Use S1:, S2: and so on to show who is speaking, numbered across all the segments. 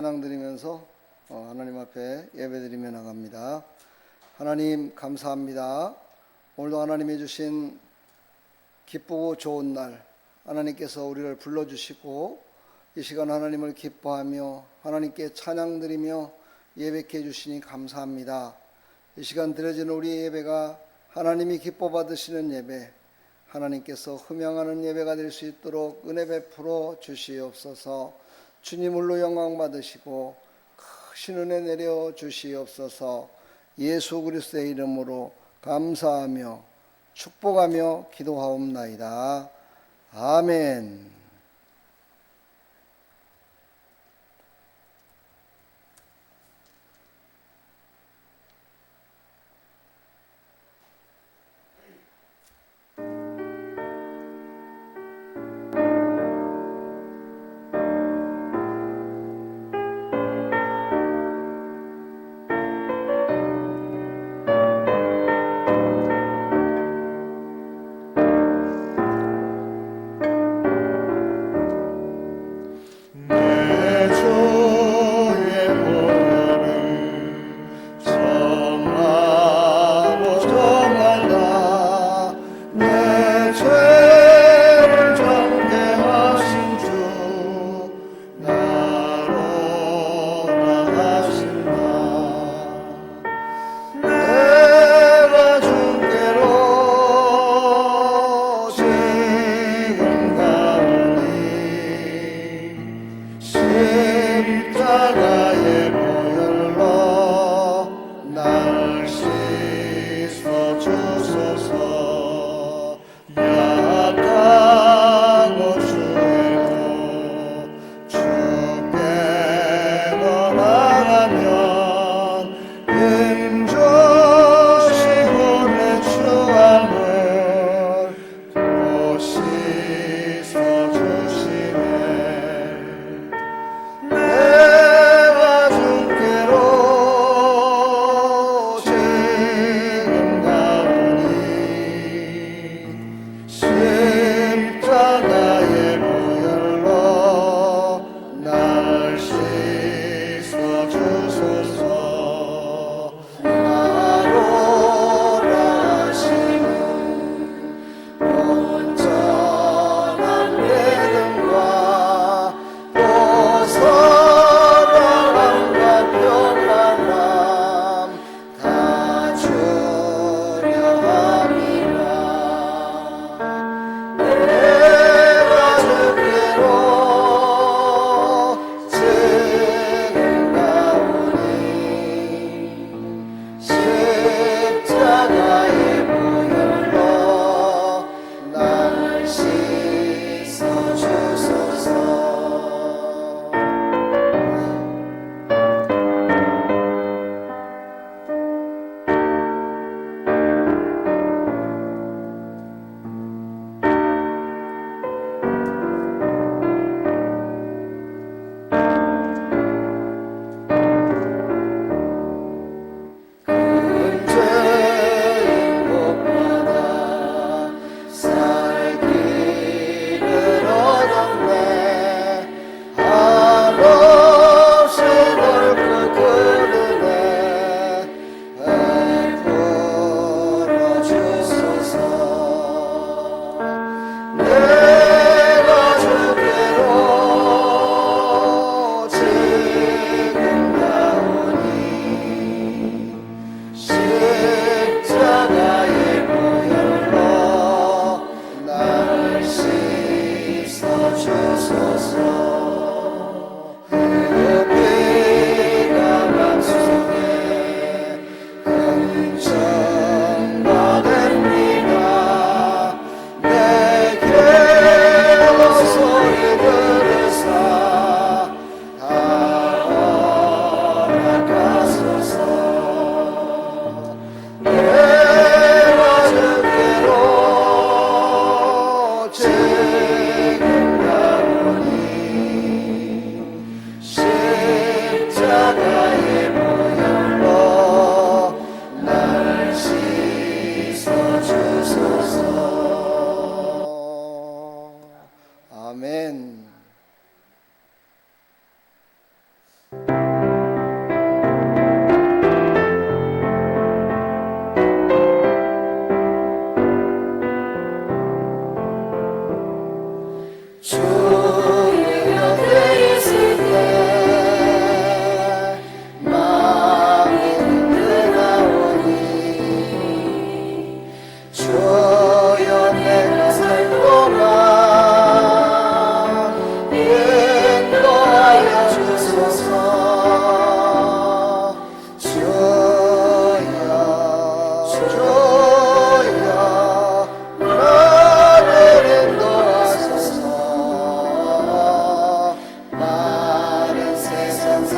S1: 찬양 드리면서 하나님 앞에 예배드리며 나갑니다. 하나님 감사합니다. 오늘도 하나님이 주신 기쁘고 좋은 날, 하나님께서 우리를 불러주시고 이 시간 하나님을 기뻐하며 하나님께 찬양 드리며 예배케 해주시니 감사합니다. 이 시간 드려지는 우리의 예배가 하나님이 기뻐 받으시는 예배, 하나님께서 흠양하는 예배가 될 수 있도록 은혜 베풀어 주시옵소서. 주님 홀로 영광 받으시고 크신 은혜 내려 주시옵소서. 예수 그리스도의 이름으로 감사하며 축복하며 기도하옵나이다. 아멘.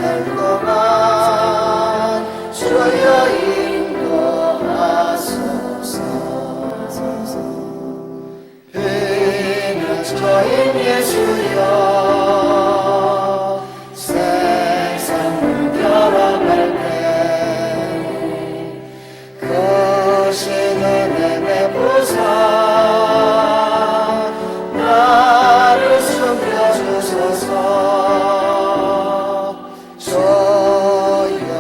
S1: 살 동안 주여 인도하소서. 비는 저인 예수여 세상 물결어갈 때 거신 은혜 베푸사 나를 숨겨주소서. 주여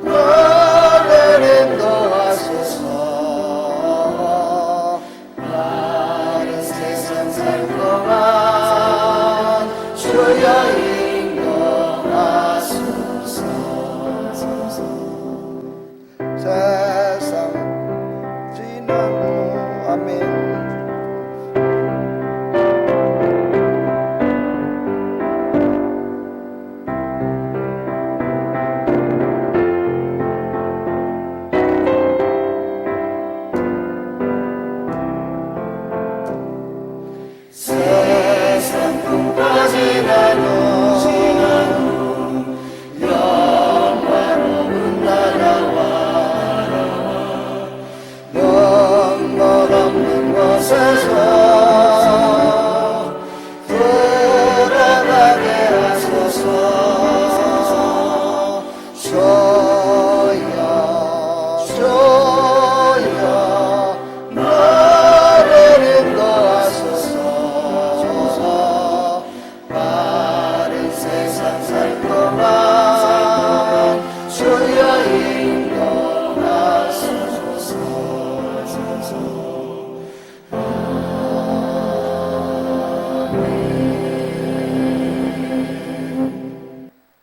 S1: 나를 인도하소서. 바른 세상 살 동안 주여 인도하소서. 세상 지나고 아멘. 세상 풍파 지나고 영화로운 나라와 영원 없는 곳에서 돌아가게 하소서. 주여 주여 나를 인도하소서. 바른 세상 살 동안 주여 인도하소서.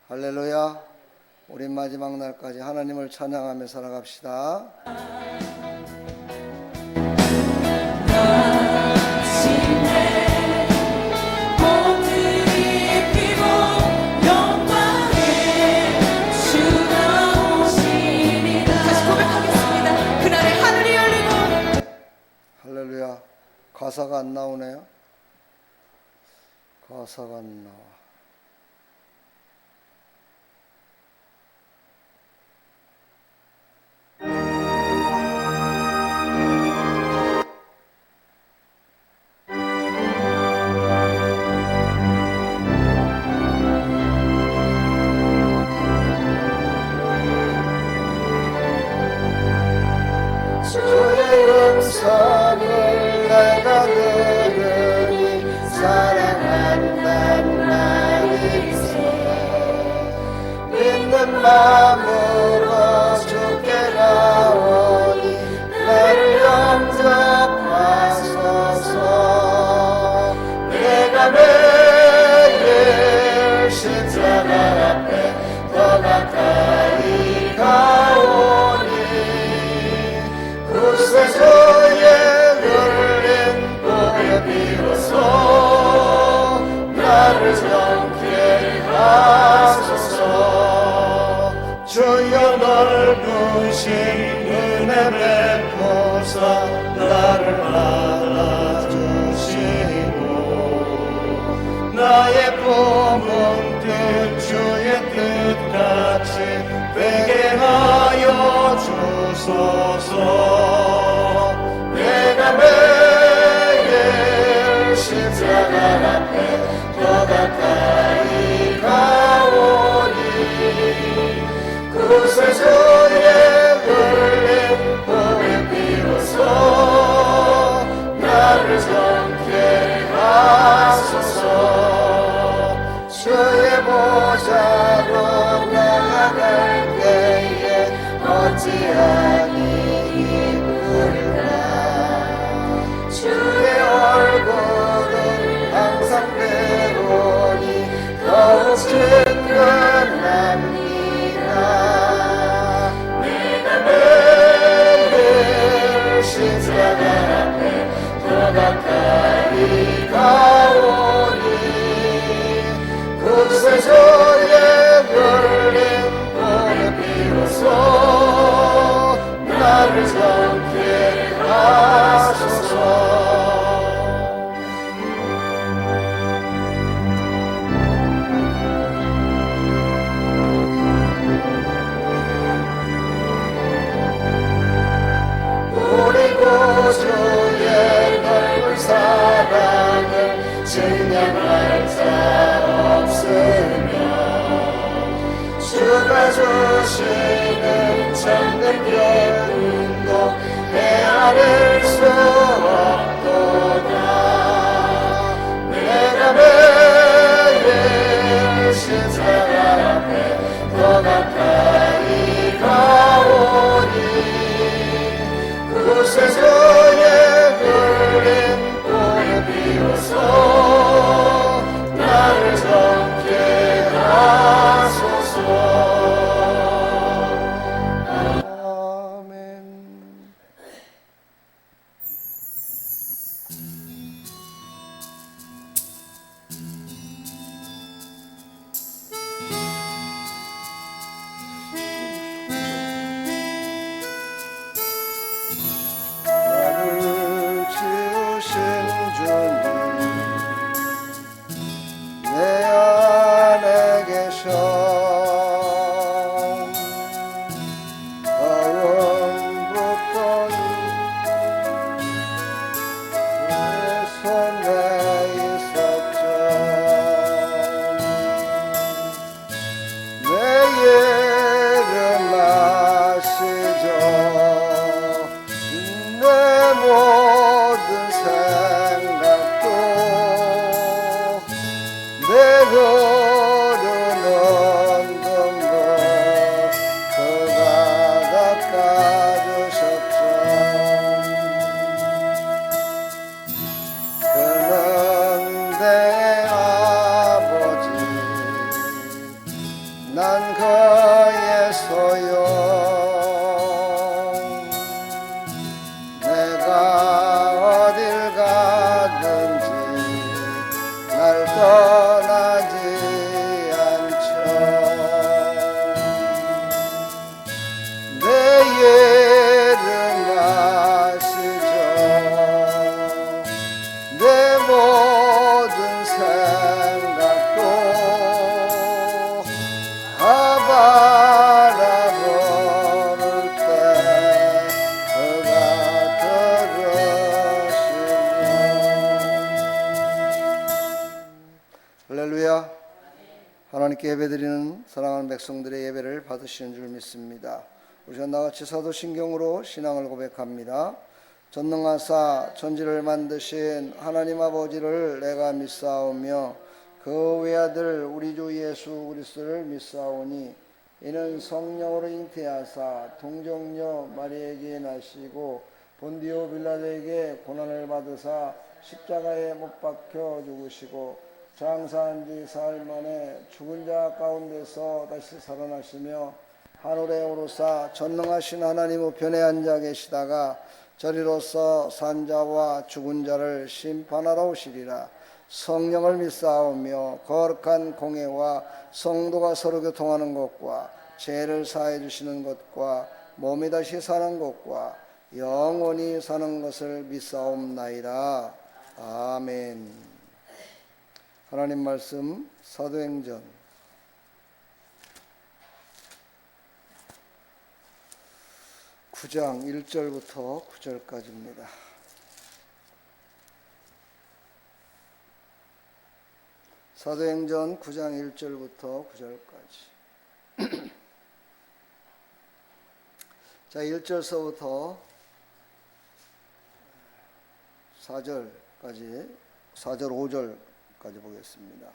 S1: 할렐루야. 우리 마지막 날까지 하나님을 찬양하며 살아갑시다. 할렐루야. 가사가 안 나오네요. 가사가 안 나와. 주의 음성을 내가 들으니 사랑한단 말이 있어. 믿는 마음으로 주께 나오니 나를 영접하소서. 내가 매일 십자가 앞에 더 가까이 가오니 구세주의 흘린 보혈 비로소 나를 정케 하소서. 주여 넓으신 은혜 베푸사 나를 받아주시고 나의 품은 뜻 주의 뜻같이 되게 하여 주소서. 내가 매일 십자가 앞에 더 가까이 가오니 구세주의 흘린 보혈 비로소 나를 정케 하소서. 주의 보좌로 나아갈 때에 어찌하니 기쁠까. 주의 얼굴을 항상 배우니 더욱 친근합니다. 내가 매일 십자가 앞에 더 가까이 가오니 구세주의 흘린 보혈 비로소 나를 정케 하소서. 별도 헤아릴 수 없도다. 내가 매일 십자가 앞에 더 가까이 가오니 구세주의 흘린 꽃을 피워서 나를 젊게 하소서. 아멘. 나를 지으신 주님 내 안에 계셔. 처음부터 내 손에 있었죠. 내 이름 아시죠. 내 모든 생각도 내 흐르는 눈물 그가 닦아주셨죠. 그는 내 아버지 난 그의 소유. 내가 어딜 가든지 날 떠나지 않죠. 내 이름 아시죠. 내 모든 생각도 바라보는 때 그가 들으시며. 할렐루야. 하나님께 예배드리는 사랑하는 백성들의 예배를 받으시는 줄 믿습니다. 우리가 나같이 사도신경으로 신앙을 고백합니다. 전능하사 천지를 만드신 하나님 아버지를 내가 믿사오며 그 외아들 우리 주 예수 그리스도를 믿사오니 이는 성령으로 잉태하사 동정녀 마리에게 나시고 본디오 빌라도에게 고난을 받으사 십자가에 못 박혀 죽으시고 장사한 지 사흘 만에 죽은 자 가운데서 다시 살아나시며 하늘에 오르사 전능하신 하나님 우편에 앉아 계시다가 저리로서 산자와 죽은 자를 심판하러 오시리라. 성령을 믿사오며 거룩한 공회와 성도가 서로 교통하는 것과 죄를 사해 주시는 것과 몸이 다시 사는 것과 영원히 사는 것을 믿사옵나이다. 아멘. 하나님 말씀 사도행전 9장 1절부터 9절까지입니다. 사도행전 9장 1절부터 9절까지. 자, 1절서부터 4절까지, 4절 5절까지 보겠습니다.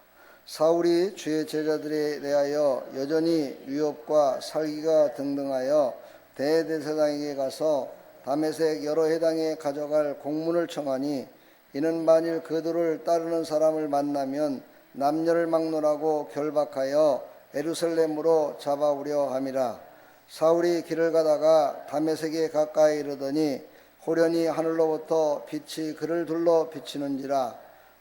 S1: 사울이 주의 제자들에 대하여 여전히 유업과 살기가 등등하여 대대사장에게 가서 다메섹 여러 회당에 가져갈 공문을 청하니 이는 만일 그들을 따르는 사람을 만나면 남녀를 막론하고 결박하여 예루살렘으로 잡아오려 함이라. 사울이 길을 가다가 다메섹에 가까이 이르더니 호련히 하늘로부터 빛이 그를 둘러 비치는지라.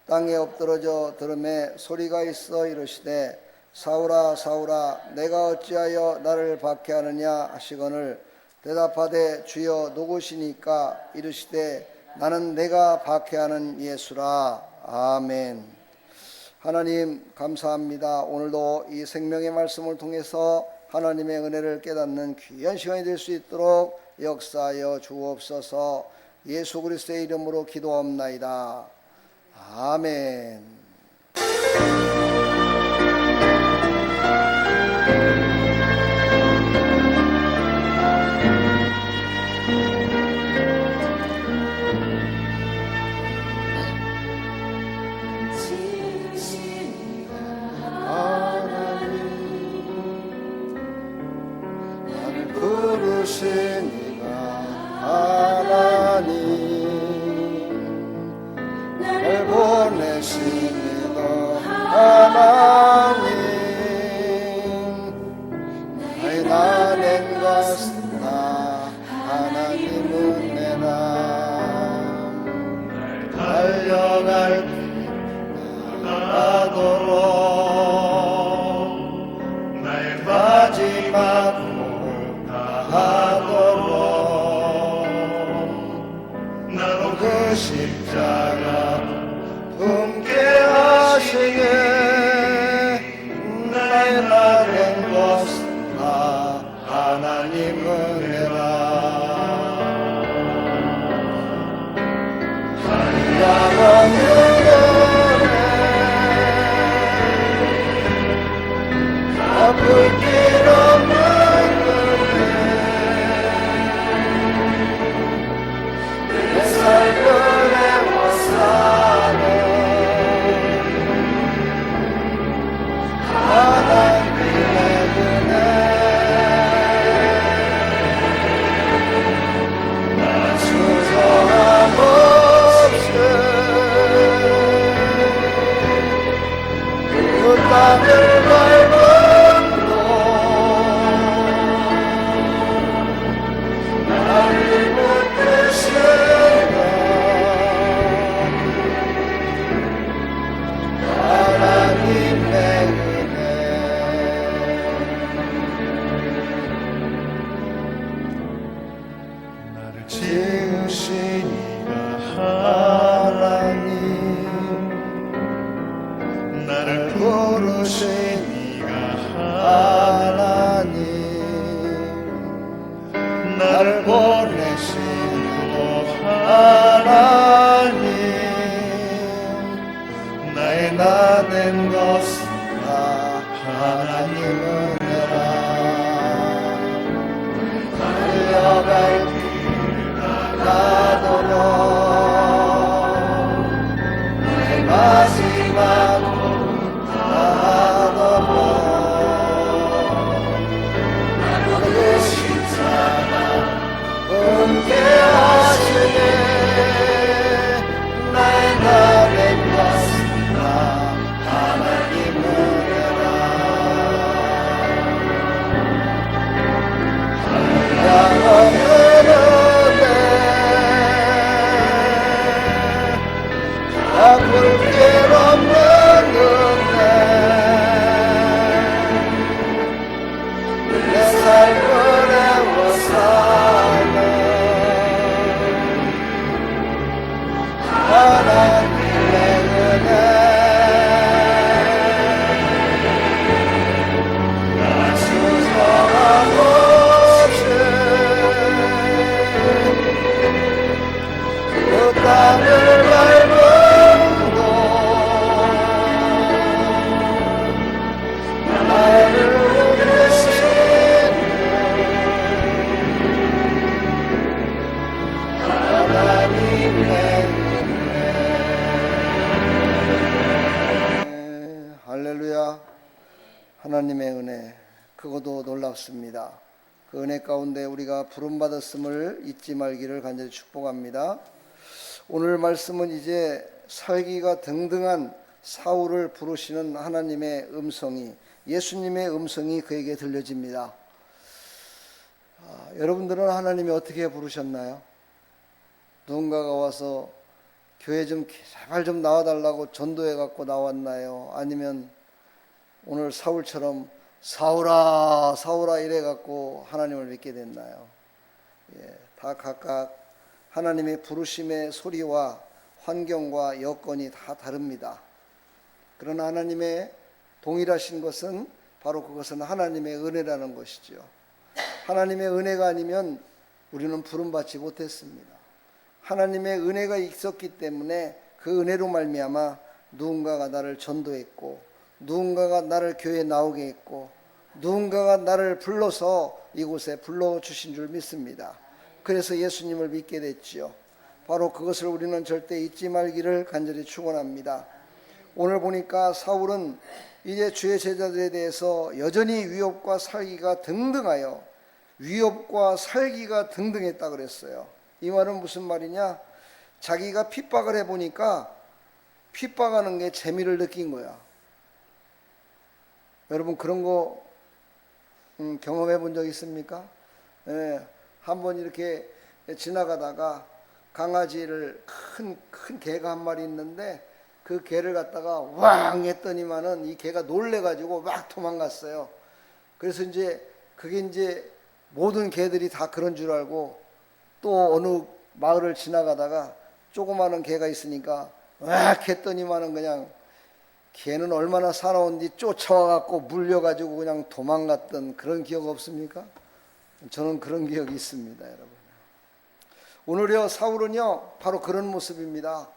S1: 땅에 엎드러져 들음에 소리가 있어 이르시되 사울아 사울아 내가 어찌하여 나를 박해하느냐 하시거늘 대답하되 주여 누구시니까 이르시되 나는 내가 박해하는 예수라. 아멘. 하나님 감사합니다. 오늘도 이 생명의 말씀을 통해서 하나님의 은혜를 깨닫는 귀한 시간이 될 수 있도록 역사하여 주옵소서. 예수 그리스도의 이름으로 기도합나이다. 아멘. 하나님 은혜라 한량없는 아플 길 없는 은혜 내 삶을 애워싸네 하나님의 은혜 나 수정함 없이 그 땅을 밟음도 나를 붙드시네 하나님의
S2: 지으신 이가
S1: 하나님
S2: 나를 부르신 이가
S1: 하나님
S2: 나를 보내신 또
S1: 하나님
S2: 나의 나 된 것은
S1: 다 하나님 은혜라 달려갈 길 가도록 내 마지막 하도록 그 십자가 함께 하시네 나의 나 된 것은 다 하나님 은혜라 한량없는 은혜 아플 길 없는 은혜 내 삶을 애워싸네 하나님의 은혜 나 수정함 없이 그 땅을 밟음도 나를 붙드시네 하나님의 은혜 할렐루야 하나님의 은혜 그것도 놀랍습니다. 그 은혜 가운데 우리가 부름받았음을 잊지 말기를 간절히 축복합니다. 오늘 말씀은 이제 살기가 등등한 사울을 부르시는 하나님의 음성이 예수님의 음성이 그에게 들려집니다. 여러분들은 하나님이 어떻게 부르셨나요? 누군가가 와서 교회 좀 제발 좀 나와달라고 전도해 갖고 나왔나요? 아니면 오늘 사울처럼 사울아 사울아 이래 갖고 하나님을 믿게 됐나요? 다 각각 하나님의 부르심의 소리와 환경과 여건이 다 다릅니다. 그러나 하나님의 동일하신 것은 바로 그것은 하나님의 은혜라는 것이죠. 하나님의 은혜가 아니면 우리는 부름받지 못했습니다. 하나님의 은혜가 있었기 때문에 그 은혜로 말미암아 누군가가 나를 전도했고 누군가가 나를 교회에 나오게 했고 누군가가 나를 불러서 이곳에 불러주신 줄 믿습니다. 그래서 예수님을 믿게 됐지요. 바로 그것을 우리는 절대 잊지 말기를 간절히 축원합니다. 오늘 보니까 사울은 이제 주의 제자들에 대해서 여전히 위협과 살기가 등등하여 위협과 살기가 등등했다 그랬어요. 이 말은 무슨 말이냐? 자기가 핍박을 해보니까 핍박하는 게 재미를 느낀 거야. 여러분 그런 거 경험해 본 적 있습니까? 한번 이렇게 지나가다가 강아지를 큰 개가 한 마리 있는데 그 개를 갖다가 왕 했더니만은 이 개가 놀래가지고 막 도망갔어요. 그래서 이제 그게 이제 모든 개들이 다 그런 줄 알고 또 어느 마을을 지나가다가 조그마한 개가 있으니까 막 했더니만은 그냥 개는 얼마나 사나운지 쫓아와갖고 물려가지고 그냥 도망갔던 그런 기억 없습니까? 저는 그런 기억이 있습니다, 여러분. 오늘요 사울은요 바로 그런 모습입니다.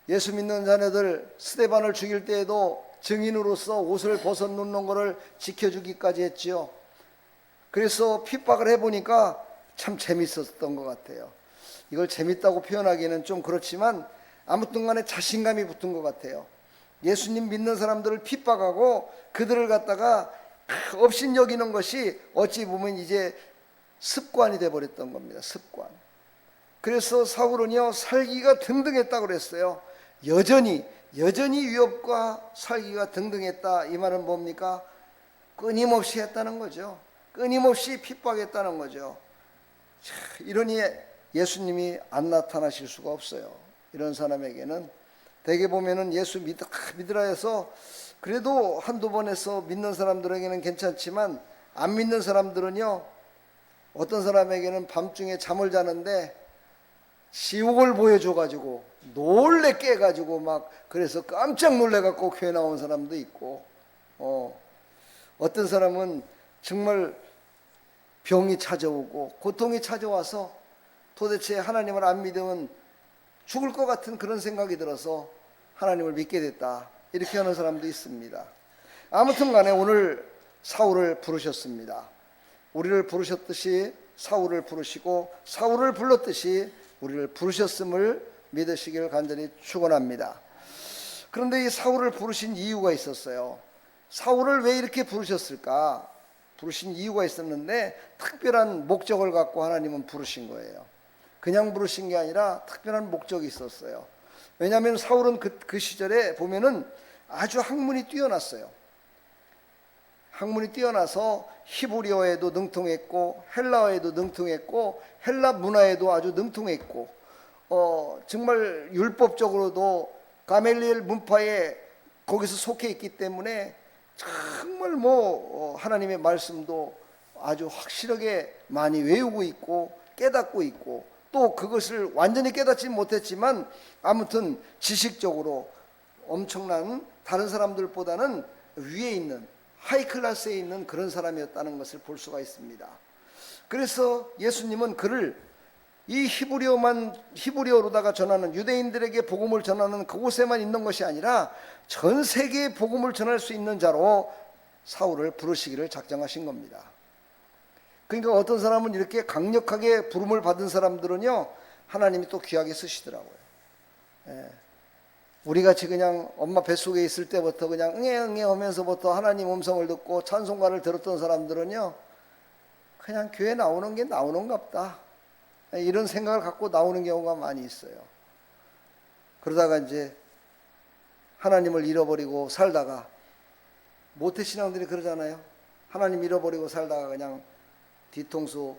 S1: 예수 믿는 자녀들 스데반을 죽일 때에도 증인으로서 옷을 벗어놓는 것을 지켜주기까지 했지요. 그래서 핍박을 해보니까 참 재밌었던 것 같아요. 이걸 재밌다고 표현하기에는 좀 그렇지만 아무튼 간에 자신감이 붙은 것 같아요. 예수님 믿는 사람들을 핍박하고 그들을 갖다가 업신여기는 것이 어찌 보면 이제 습관이 돼버렸던 겁니다. 습관. 그래서 사울은요 살기가 등등했다고 그랬어요. 여전히 위협과 살기가 등등했다. 이 말은 뭡니까? 끊임없이 했다는 거죠. 끊임없이 핍박했다는 거죠. 이러니 예수님이 안 나타나실 수가 없어요. 이런 사람에게는 대개 보면은 예수 믿으라 해서 그래도 한두 번 해서 믿는 사람들에게는 괜찮지만 안 믿는 사람들은요 어떤 사람에게는 밤중에 잠을 자는데 지옥을 보여줘가지고 놀래 깨가지고 막 그래서 깜짝 놀래갖고 교회 나온 사람도 있고 어떤 사람은 정말 병이 찾아오고 고통이 찾아와서 도대체 하나님을 안 믿으면 죽을 것 같은 그런 생각이 들어서 하나님을 믿게 됐다 이렇게 하는 사람도 있습니다. 아무튼 간에 오늘 사울을 부르셨습니다. 우리를 부르셨듯이 사울을 부르시고 사울을 불렀듯이 우리를 부르셨음을 믿으시길 간절히 축원합니다. 그런데 이 사울을 부르신 이유가 있었어요. 사울을 왜 이렇게 부르셨을까? 부르신 이유가 있었는데 특별한 목적을 갖고 하나님은 부르신 거예요. 그냥 부르신 게 아니라 특별한 목적이 있었어요. 왜냐하면 사울은 그 시절에 보면은 아주 학문이 뛰어났어요. 학문이 뛰어나서 히브리어에도 능통했고 헬라어에도 능통했고 헬라 문화에도 아주 능통했고 정말 율법적으로도 가멜리엘 문파에 거기서 속해 있기 때문에 정말 하나님의 말씀도 아주 확실하게 많이 외우고 있고 깨닫고 있고 또 그것을 완전히 깨닫지 못했지만 아무튼 지식적으로 엄청난 다른 사람들보다는 위에 있는 하이 클래스에 있는 그런 사람이었다는 것을 볼 수가 있습니다. 그래서 예수님은 그를 이 히브리어로다가 전하는 유대인들에게 복음을 전하는 그곳에만 있는 것이 아니라 전 세계에 복음을 전할 수 있는 자로 사울을 부르시기를 작정하신 겁니다. 그러니까 어떤 사람은 이렇게 강력하게 부름을 받은 사람들은요 하나님이 또 귀하게 쓰시더라고요. 우리같이 그냥 엄마 뱃속에 있을 때부터 그냥 응애 하면서부터 하나님 음성을 듣고 찬송가를 들었던 사람들은요 그냥 교회 나오는 게 나오는갑다 이런 생각을 갖고 나오는 경우가 많이 있어요. 그러다가 이제 하나님을 잃어버리고 살다가 모태신앙들이 그러잖아요. 하나님 잃어버리고 살다가 그냥 뒤통수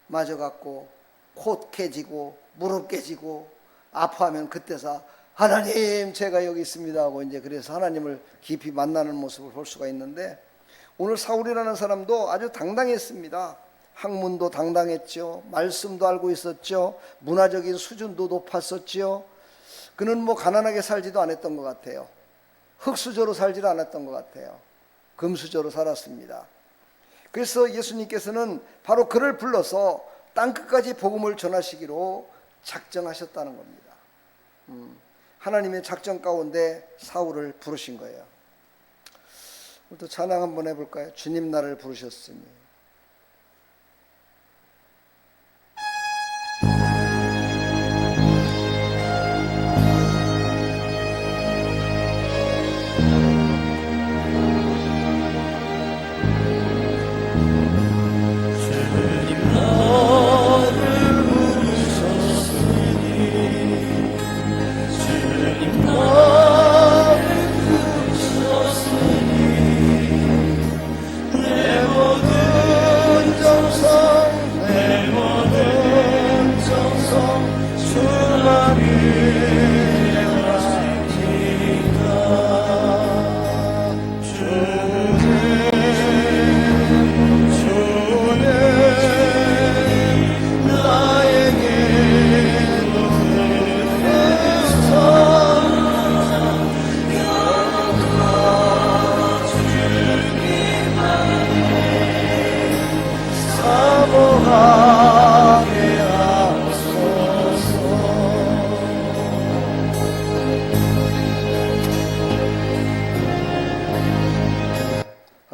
S1: 맞아갖고 코 깨지고 무릎 깨지고 아파하면 그때서 하나님 제가 여기 있습니다 하고 이제 그래서 하나님을 깊이 만나는 모습을 볼 수가 있는데 오늘 사울이라는 사람도 아주 당당했습니다. 학문도 당당했죠. 말씀도 알고 있었죠. 문화적인 수준도 높았었죠. 그는 가난하게 살지도 않았던 것 같아요. 흙수저로 살지도 않았던 것 같아요. 금수저로 살았습니다. 그래서 예수님께서는 바로 그를 불러서 땅끝까지 복음을 전하시기로 작정하셨다는 겁니다. 하나님의 작정 가운데 사울을 부르신 거예요. 또 찬양 한번 해볼까요? 주님 나를 부르셨으니.
S2: 내 모든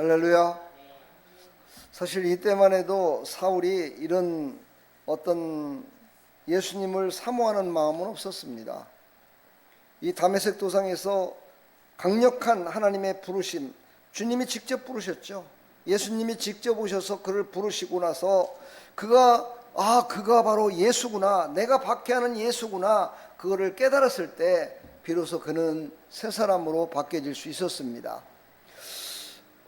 S1: 할렐루야. 사실 이때만 해도 사울이 이런 어떤 예수님을 사모하는 마음은 없었습니다. 이 다메섹 도상에서 강력한 하나님의 부르심, 주님이 직접 부르셨죠. 예수님이 직접 오셔서 그를 부르시고 나서 그가 바로 예수구나, 내가 박해하는 예수구나, 그거를 깨달았을 때 비로소 그는 새 사람으로 바뀌어질 수 있었습니다.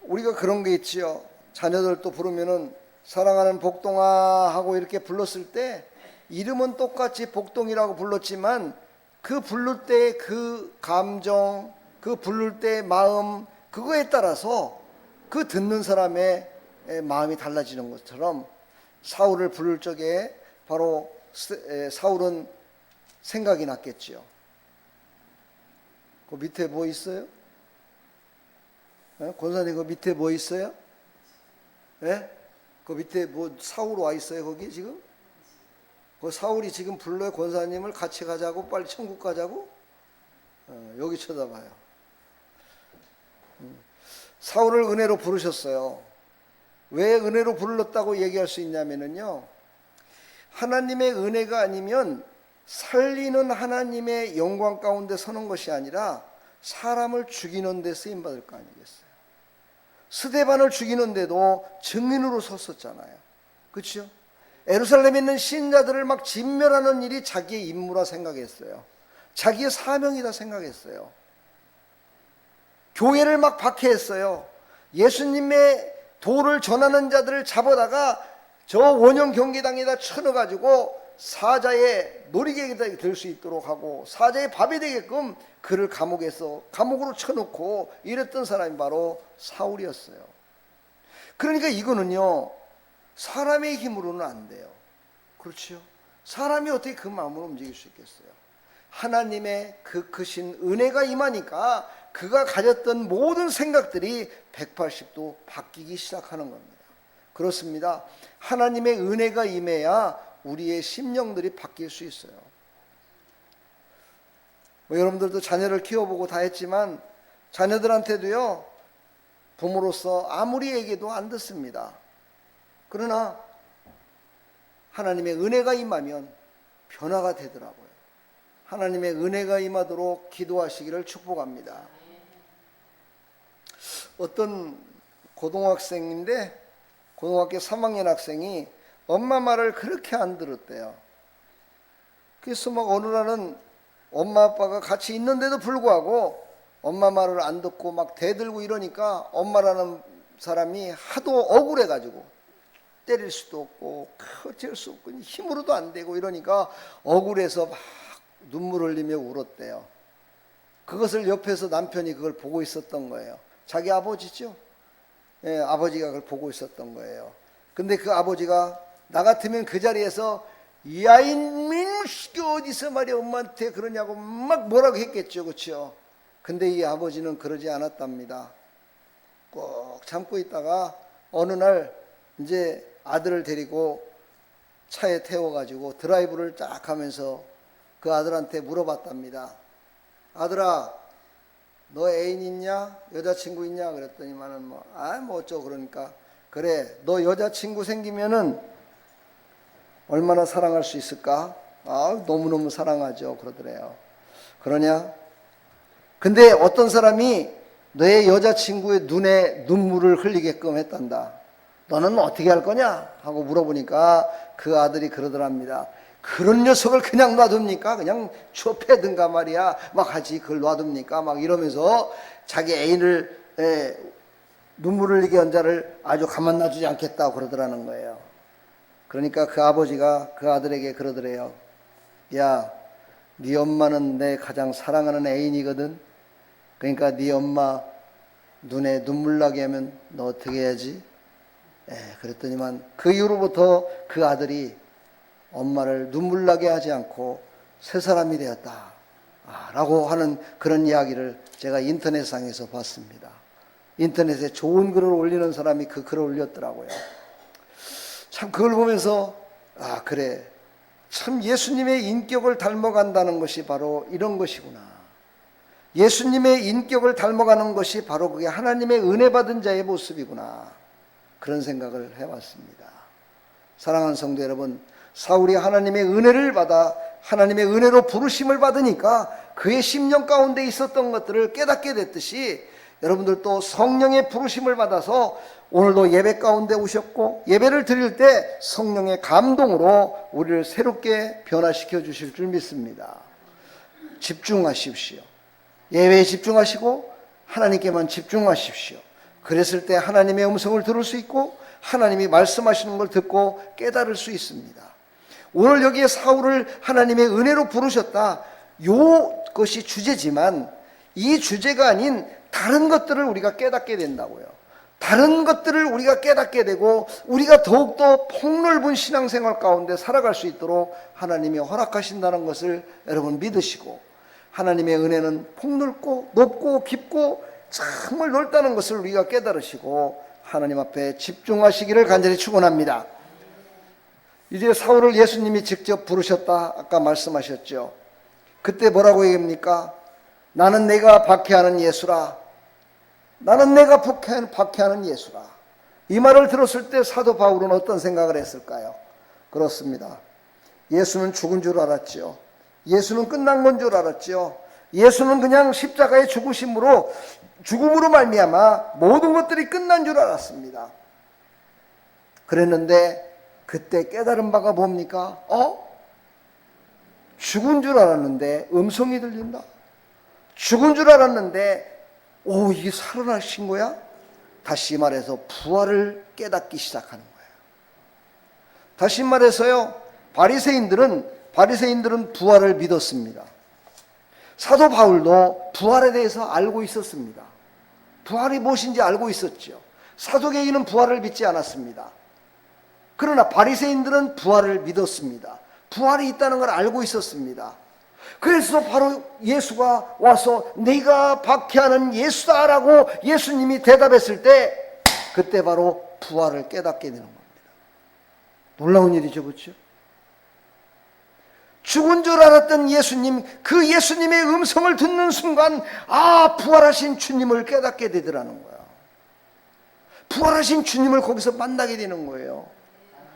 S1: 우리가 그런 게 있지요. 자녀들도 부르면은 사랑하는 복동아 하고 이렇게 불렀을 때 이름은 똑같이 복동이라고 불렀지만 그 부를 때 그 감정, 그 부를 때 마음, 그거에 따라서 그 듣는 사람의 마음이 달라지는 것처럼 사울을 부를 적에 바로 사울은 생각이 났겠지요. 그 밑에 뭐 있어요? 권사님 그 밑에 뭐 있어요? 예? 그 밑에 뭐 사울 와 있어요 거기 지금? 그 사울이 지금 불러요 권사님을 같이 가자고, 빨리 천국 가자고? 여기 쳐다봐요. 사울을 은혜로 부르셨어요. 왜 은혜로 불렀다고 얘기할 수 있냐면요, 하나님의 은혜가 아니면 살리는 하나님의 영광 가운데 서는 것이 아니라 사람을 죽이는 데 쓰임받을 거 아니겠어요. 스데반을 죽이는데도 증인으로 섰었잖아요. 그렇죠? 예루살렘에 있는 신자들을 막 진멸하는 일이 자기의 임무라 생각했어요. 자기의 사명이다 생각했어요. 교회를 막 박해했어요. 예수님의 도를 전하는 자들을 잡아다가 저 원형 경기당에다 쳐넣어가지고 사자의 놀이개가 될 수 있도록 하고 사자의 밥이 되게끔 그를 감옥으로 쳐놓고 이랬던 사람이 바로 사울이었어요. 그러니까 이거는요, 사람의 힘으로는 안 돼요. 그렇죠? 사람이 어떻게 그 마음을 움직일 수 있겠어요? 하나님의 그 크신 은혜가 임하니까 그가 가졌던 모든 생각들이 180도 바뀌기 시작하는 겁니다. 그렇습니다. 하나님의 은혜가 임해야 우리의 심령들이 바뀔 수 있어요. 여러분들도 자녀를 키워보고 다 했지만 자녀들한테도요, 부모로서 아무리 얘기해도 안 듣습니다. 그러나 하나님의 은혜가 임하면 변화가 되더라고요. 하나님의 은혜가 임하도록 기도하시기를 축복합니다. 어떤 고등학생인데 고등학교 3학년 학생이 엄마 말을 그렇게 안 들었대요. 그래서 막 어느 날은 엄마 아빠가 같이 있는데도 불구하고 엄마 말을 안 듣고 막 대들고 이러니까 엄마라는 사람이 하도 억울해가지고 때릴 수도 없고 어쩔 수 없고 힘으로도 안 되고 이러니까 억울해서 막 눈물 흘리며 울었대요. 그것을 옆에서 남편이 그걸 보고 있었던 거예요. 자기 아버지죠. 예, 아버지가 그걸 보고 있었던 거예요. 근데 그 아버지가 나 같으면 그 자리에서 야 인민식이 어디서 말이야 엄마한테 그러냐고 막 뭐라고 했겠죠. 그렇죠? 근데 이 아버지는 그러지 않았답니다. 꼭 참고 있다가 어느 날 이제 아들을 데리고 차에 태워가지고 드라이브를 쫙 하면서 그 아들한테 물어봤답니다. 아들아, 너 애인 있냐? 여자친구 있냐? 그랬더니만은 뭐 어쩌고 그러니까 그래, 너 여자친구 생기면은 얼마나 사랑할 수 있을까? 너무너무 사랑하죠. 그러더래요. 그러냐? 근데 어떤 사람이 너의 여자친구의 눈에 눈물을 흘리게끔 했단다. 너는 어떻게 할 거냐? 하고 물어보니까 그 아들이 그러더랍니다. 그런 녀석을 그냥 놔둡니까? 그냥 좁혀든가 말이야. 막 하지 그걸 놔둡니까? 막 이러면서 자기 애인을 눈물을 흘리게 한 자를 아주 가만 놔두지 않겠다고 그러더라는 거예요. 그러니까 그 아버지가 그 아들에게 그러더래요. 야, 네 엄마는 내 가장 사랑하는 애인이거든. 그러니까 네 엄마 눈에 눈물 나게 하면 너 어떻게 해야지? 그랬더니만 그 이후로부터 그 아들이 엄마를 눈물 나게 하지 않고 새 사람이 되었다 라고 하는 그런 이야기를 제가 인터넷상에서 봤습니다. 인터넷에 좋은 글을 올리는 사람이 그 글을 올렸더라고요. 참 그걸 보면서 그래, 참 예수님의 인격을 닮아간다는 것이 바로 이런 것이구나. 예수님의 인격을 닮아가는 것이 바로 그게 하나님의 은혜 받은 자의 모습이구나, 그런 생각을 해왔습니다. 사랑하는 성도 여러분, 사울이 하나님의 은혜를 받아 하나님의 은혜로 부르심을 받으니까 그의 심령 가운데 있었던 것들을 깨닫게 됐듯이, 여러분들도 성령의 부르심을 받아서 오늘도 예배 가운데 오셨고 예배를 드릴 때 성령의 감동으로 우리를 새롭게 변화시켜 주실 줄 믿습니다. 집중하십시오. 예배에 집중하시고 하나님께만 집중하십시오. 그랬을 때 하나님의 음성을 들을 수 있고 하나님이 말씀하시는 걸 듣고 깨달을 수 있습니다. 오늘 여기에 사울을 하나님의 은혜로 부르셨다, 이것이 주제지만 이 주제가 아닌 다른 것들을 우리가 깨닫게 된다고요. 다른 것들을 우리가 깨닫게 되고 우리가 더욱더 폭넓은 신앙생활 가운데 살아갈 수 있도록 하나님이 허락하신다는 것을 여러분 믿으시고, 하나님의 은혜는 폭넓고 높고 깊고 정말 넓다는 것을 우리가 깨달으시고 하나님 앞에 집중하시기를 간절히 축원합니다. 이제 사울을 예수님이 직접 부르셨다 아까 말씀하셨죠. 그때 뭐라고 얘기합니까? 나는 내가 박해하는 예수라. 나는 내가 박해하는 예수라. 이 말을 들었을 때 사도 바울은 어떤 생각을 했을까요? 그렇습니다. 예수는 죽은 줄 알았죠. 예수는 끝난 건 줄 알았죠. 예수는 그냥 십자가의 죽음으로 말미암아 모든 것들이 끝난 줄 알았습니다. 그랬는데 그때 깨달은 바가 뭡니까? 죽은 줄 알았는데 음성이 들린다. 죽은 줄 알았는데 이게 살아나신 거야? 다시 말해서 부활을 깨닫기 시작하는 거예요. 다시 말해서요, 바리새인들은 부활을 믿었습니다. 사도 바울도 부활에 대해서 알고 있었습니다. 부활이 무엇인지 알고 있었죠. 사도계인은 부활을 믿지 않았습니다. 그러나 바리새인들은 부활을 믿었습니다. 부활이 있다는 걸 알고 있었습니다. 그래서 바로 예수가 와서 네가 박해하는 예수다라고 예수님이 대답했을 때 그때 바로 부활을 깨닫게 되는 겁니다. 놀라운 일이죠, 그렇죠? 죽은 줄 알았던 예수님, 그 예수님의 음성을 듣는 순간 부활하신 주님을 깨닫게 되더라는 거야. 부활하신 주님을 거기서 만나게 되는 거예요.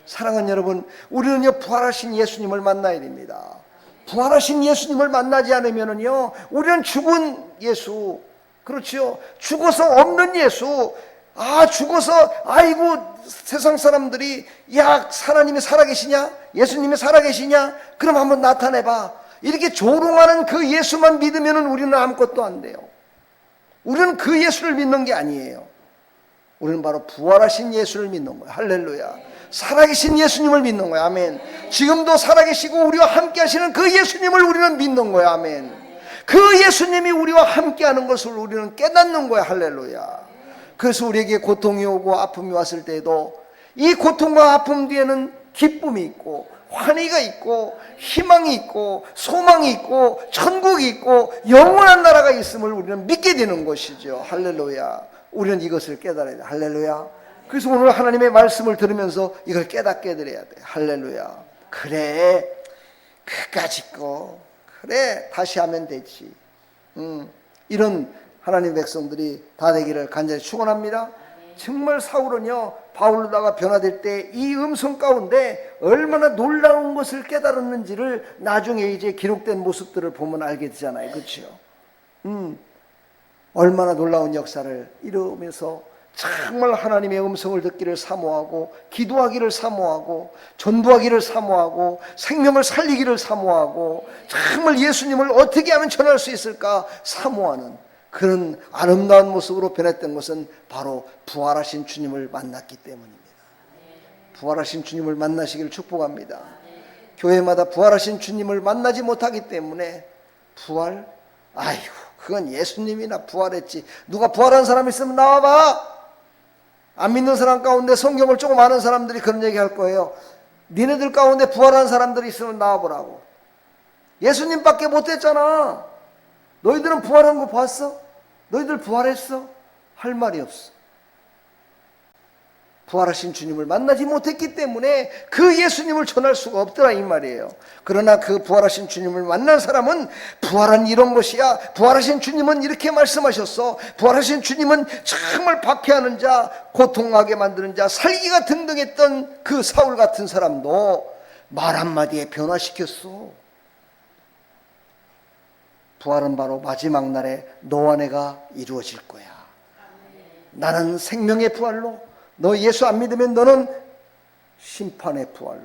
S1: 사랑하는 여러분, 우리는요 부활하신 예수님을 만나야 됩니다. 부활하신 예수님을 만나지 않으면은요 우리는 죽은 예수, 그렇죠? 죽어서 없는 예수, 죽어서 아이고 세상 사람들이 하나님이 살아계시냐? 예수님이 살아계시냐? 그럼 한번 나타내봐. 이렇게 조롱하는 그 예수만 믿으면은 우리는 아무것도 안 돼요. 우리는 그 예수를 믿는 게 아니에요. 우리는 바로 부활하신 예수를 믿는 거예요. 할렐루야. 살아계신 예수님을 믿는 거예요. 아멘. 지금도 살아계시고 우리와 함께 하시는 그 예수님을 우리는 믿는 거예요. 아멘. 그 예수님이 우리와 함께 하는 것을 우리는 깨닫는 거예요. 할렐루야. 그래서 우리에게 고통이 오고 아픔이 왔을 때에도 이 고통과 아픔 뒤에는 기쁨이 있고 환희가 있고 희망이 있고 소망이 있고 천국이 있고 영원한 나라가 있음을 우리는 믿게 되는 것이죠. 할렐루야. 우리는 이것을 깨달아야 돼. 할렐루야. 그래서 오늘 하나님의 말씀을 들으면서 이걸 깨닫게 드려야 돼. 할렐루야. 그래, 그까짓 거 그래 다시 하면 되지. 이런 하나님 백성들이 다 되기를 간절히 축원합니다. 정말 사울은요 바울로다가 변화될 때 이 음성 가운데 얼마나 놀라운 것을 깨달았는지를 나중에 이제 기록된 모습들을 보면 알게 되잖아요. 그렇죠? 얼마나 놀라운 역사를 이루면서 정말 하나님의 음성을 듣기를 사모하고 기도하기를 사모하고 전도하기를 사모하고 생명을 살리기를 사모하고 정말 예수님을 어떻게 하면 전할 수 있을까 사모하는 그런 아름다운 모습으로 변했던 것은 바로 부활하신 주님을 만났기 때문입니다. 부활하신 주님을 만나시기를 축복합니다. 교회마다 부활하신 주님을 만나지 못하기 때문에 그건 예수님이나 부활했지. 누가 부활한 사람 있으면 나와봐. 안 믿는 사람 가운데 성경을 조금 아는 사람들이 그런 얘기 할 거예요. 니네들 가운데 부활한 사람들이 있으면 나와보라고. 예수님밖에 못했잖아. 너희들은 부활한 거 봤어? 너희들 부활했어? 할 말이 없어. 부활하신 주님을 만나지 못했기 때문에 그 예수님을 전할 수가 없더라 이 말이에요. 그러나 그 부활하신 주님을 만난 사람은 부활은 이런 것이야, 부활하신 주님은 이렇게 말씀하셨어, 부활하신 주님은 정말 박해하는 자, 고통하게 만드는 자, 살기가 등등했던 그 사울 같은 사람도 말 한마디에 변화시켰어. 부활은 바로 마지막 날에 너와 내가 이루어질 거야. 나는 생명의 부활로, 너 예수 안 믿으면 너는 심판의 부활로,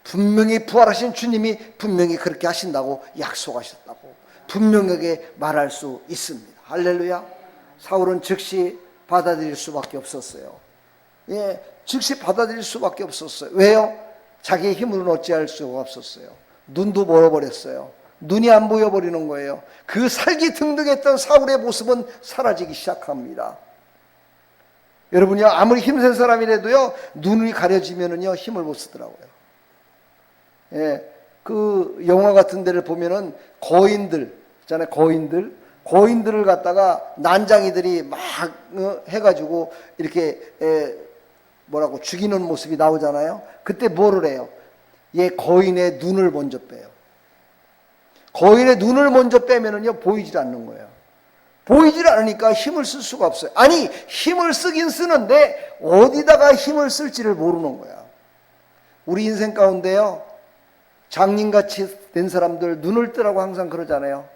S1: 분명히 부활하신 주님이 분명히 그렇게 하신다고 약속하셨다고 분명하게 말할 수 있습니다. 할렐루야. 사울은 즉시 받아들일 수밖에 없었어요. 예, 즉시 받아들일 수밖에 없었어요. 왜요? 자기의 힘으로는 어찌할 수가 없었어요. 눈도 멀어버렸어요. 눈이 안 보여버리는 거예요. 그 살기 등등했던 사울의 모습은 사라지기 시작합니다. 여러분요, 아무리 힘센 사람이라도요, 눈이 가려지면은요, 힘을 못 쓰더라고요. 예, 그 영화 같은 데를 보면은 거인들 있잖아요. 거인들을 갖다가 난장이들이 막 해가지고 이렇게 뭐라고 죽이는 모습이 나오잖아요. 그때 뭐를 해요? 얘 거인의 눈을 먼저 빼요. 거인의 눈을 먼저 빼면은요, 보이질 않는 거예요. 보이질 않으니까 힘을 쓸 수가 없어요. 아니, 힘을 쓰긴 쓰는데 어디다가 힘을 쓸지를 모르는 거야. 우리 인생 가운데요, 장님같이 된 사람들 눈을 뜨라고 항상 그러잖아요.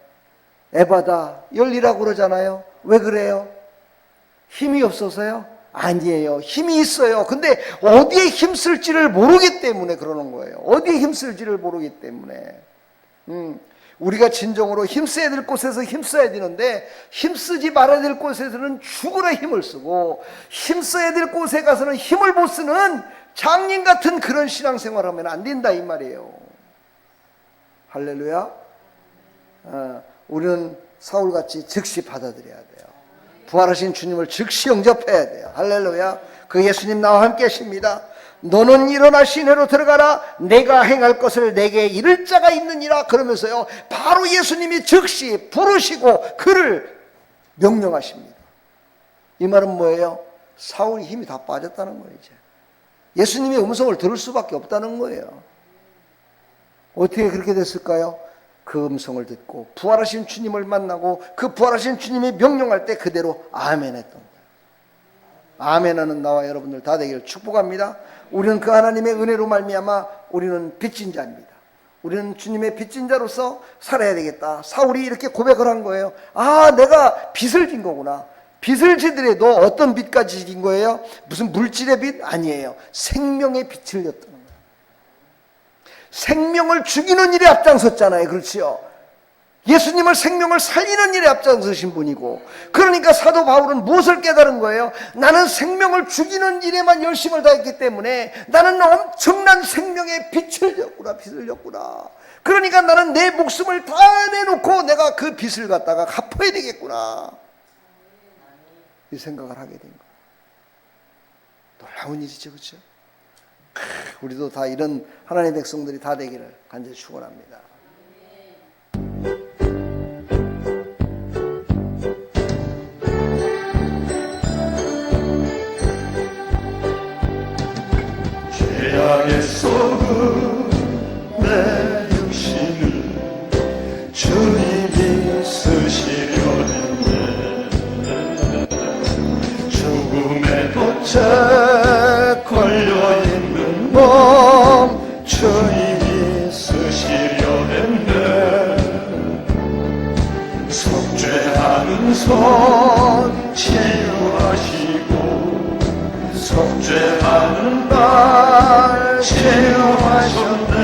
S1: 에바다 열리라고 그러잖아요. 왜 그래요? 힘이 없어서요? 아니에요. 힘이 있어요. 근데 어디에 힘 쓸지를 모르기 때문에 그러는 거예요. 어디에 힘 쓸지를 모르기 때문에. 우리가 진정으로 힘써야 될 곳에서 힘써야 되는데, 힘쓰지 말아야 될 곳에서는 죽으라 힘을 쓰고, 힘써야 될 곳에 가서는 힘을 못 쓰는 장님 같은 그런 신앙생활을 하면 안 된다 이 말이에요. 할렐루야. 우리는 사울같이 즉시 받아들여야 돼요. 부활하신 주님을 즉시 영접해야 돼요. 할렐루야. 그 예수님 나와 함께 하십니다. 너는 일어나 시내로 들어가라. 내가 행할 것을 내게 이를 자가 있느니라. 그러면서요, 바로 예수님이 즉시 부르시고 그를 명령하십니다. 이 말은 뭐예요? 사울이 힘이 다 빠졌다는 거예요. 이제 예수님의 음성을 들을 수밖에 없다는 거예요. 어떻게 그렇게 됐을까요? 그 음성을 듣고 부활하신 주님을 만나고 그 부활하신 주님이 명령할 때 그대로 아멘 했던 거예요. 아멘하는 나와 여러분들 다 되기를 축복합니다. 우리는 그 하나님의 은혜로 말미암아 우리는 빚진 자입니다. 우리는 주님의 빚진 자로서 살아야 되겠다. 사울이 이렇게 고백을 한 거예요. 아, 내가 빚을 진 거구나. 빚을 지더라도 어떤 빚까지 진 거예요? 무슨 물질의 빚? 아니에요. 생명의 빚을 졌다는 거예요. 생명을 죽이는 일에 앞장섰잖아요. 그렇지요? 예수님을 생명을 살리는 일에 앞장서신 분이고, 그러니까 사도 바울은 무엇을 깨달은 거예요? 나는 생명을 죽이는 일에만 열심을 다했기 때문에 나는 엄청난 생명의 빚을 졌구나. 그러니까 나는 내 목숨을 다 내놓고 내가 그 빚을 갖다가 갚아야 되겠구나, 이 생각을 하게 된 거예요. 놀라운 일이죠. 그렇죠? 우리도 다 이런 하나님의 백성들이 다 되기를 간절히 축원합니다.
S2: 죄악의 속은 내 육신을 주님이 쓰시려 했네. 죽음의 덫에 걸려있는 몸 주님이 쓰시려 했네. 속죄하는 손 치유하시고 속죄하는 날 체험하셨네.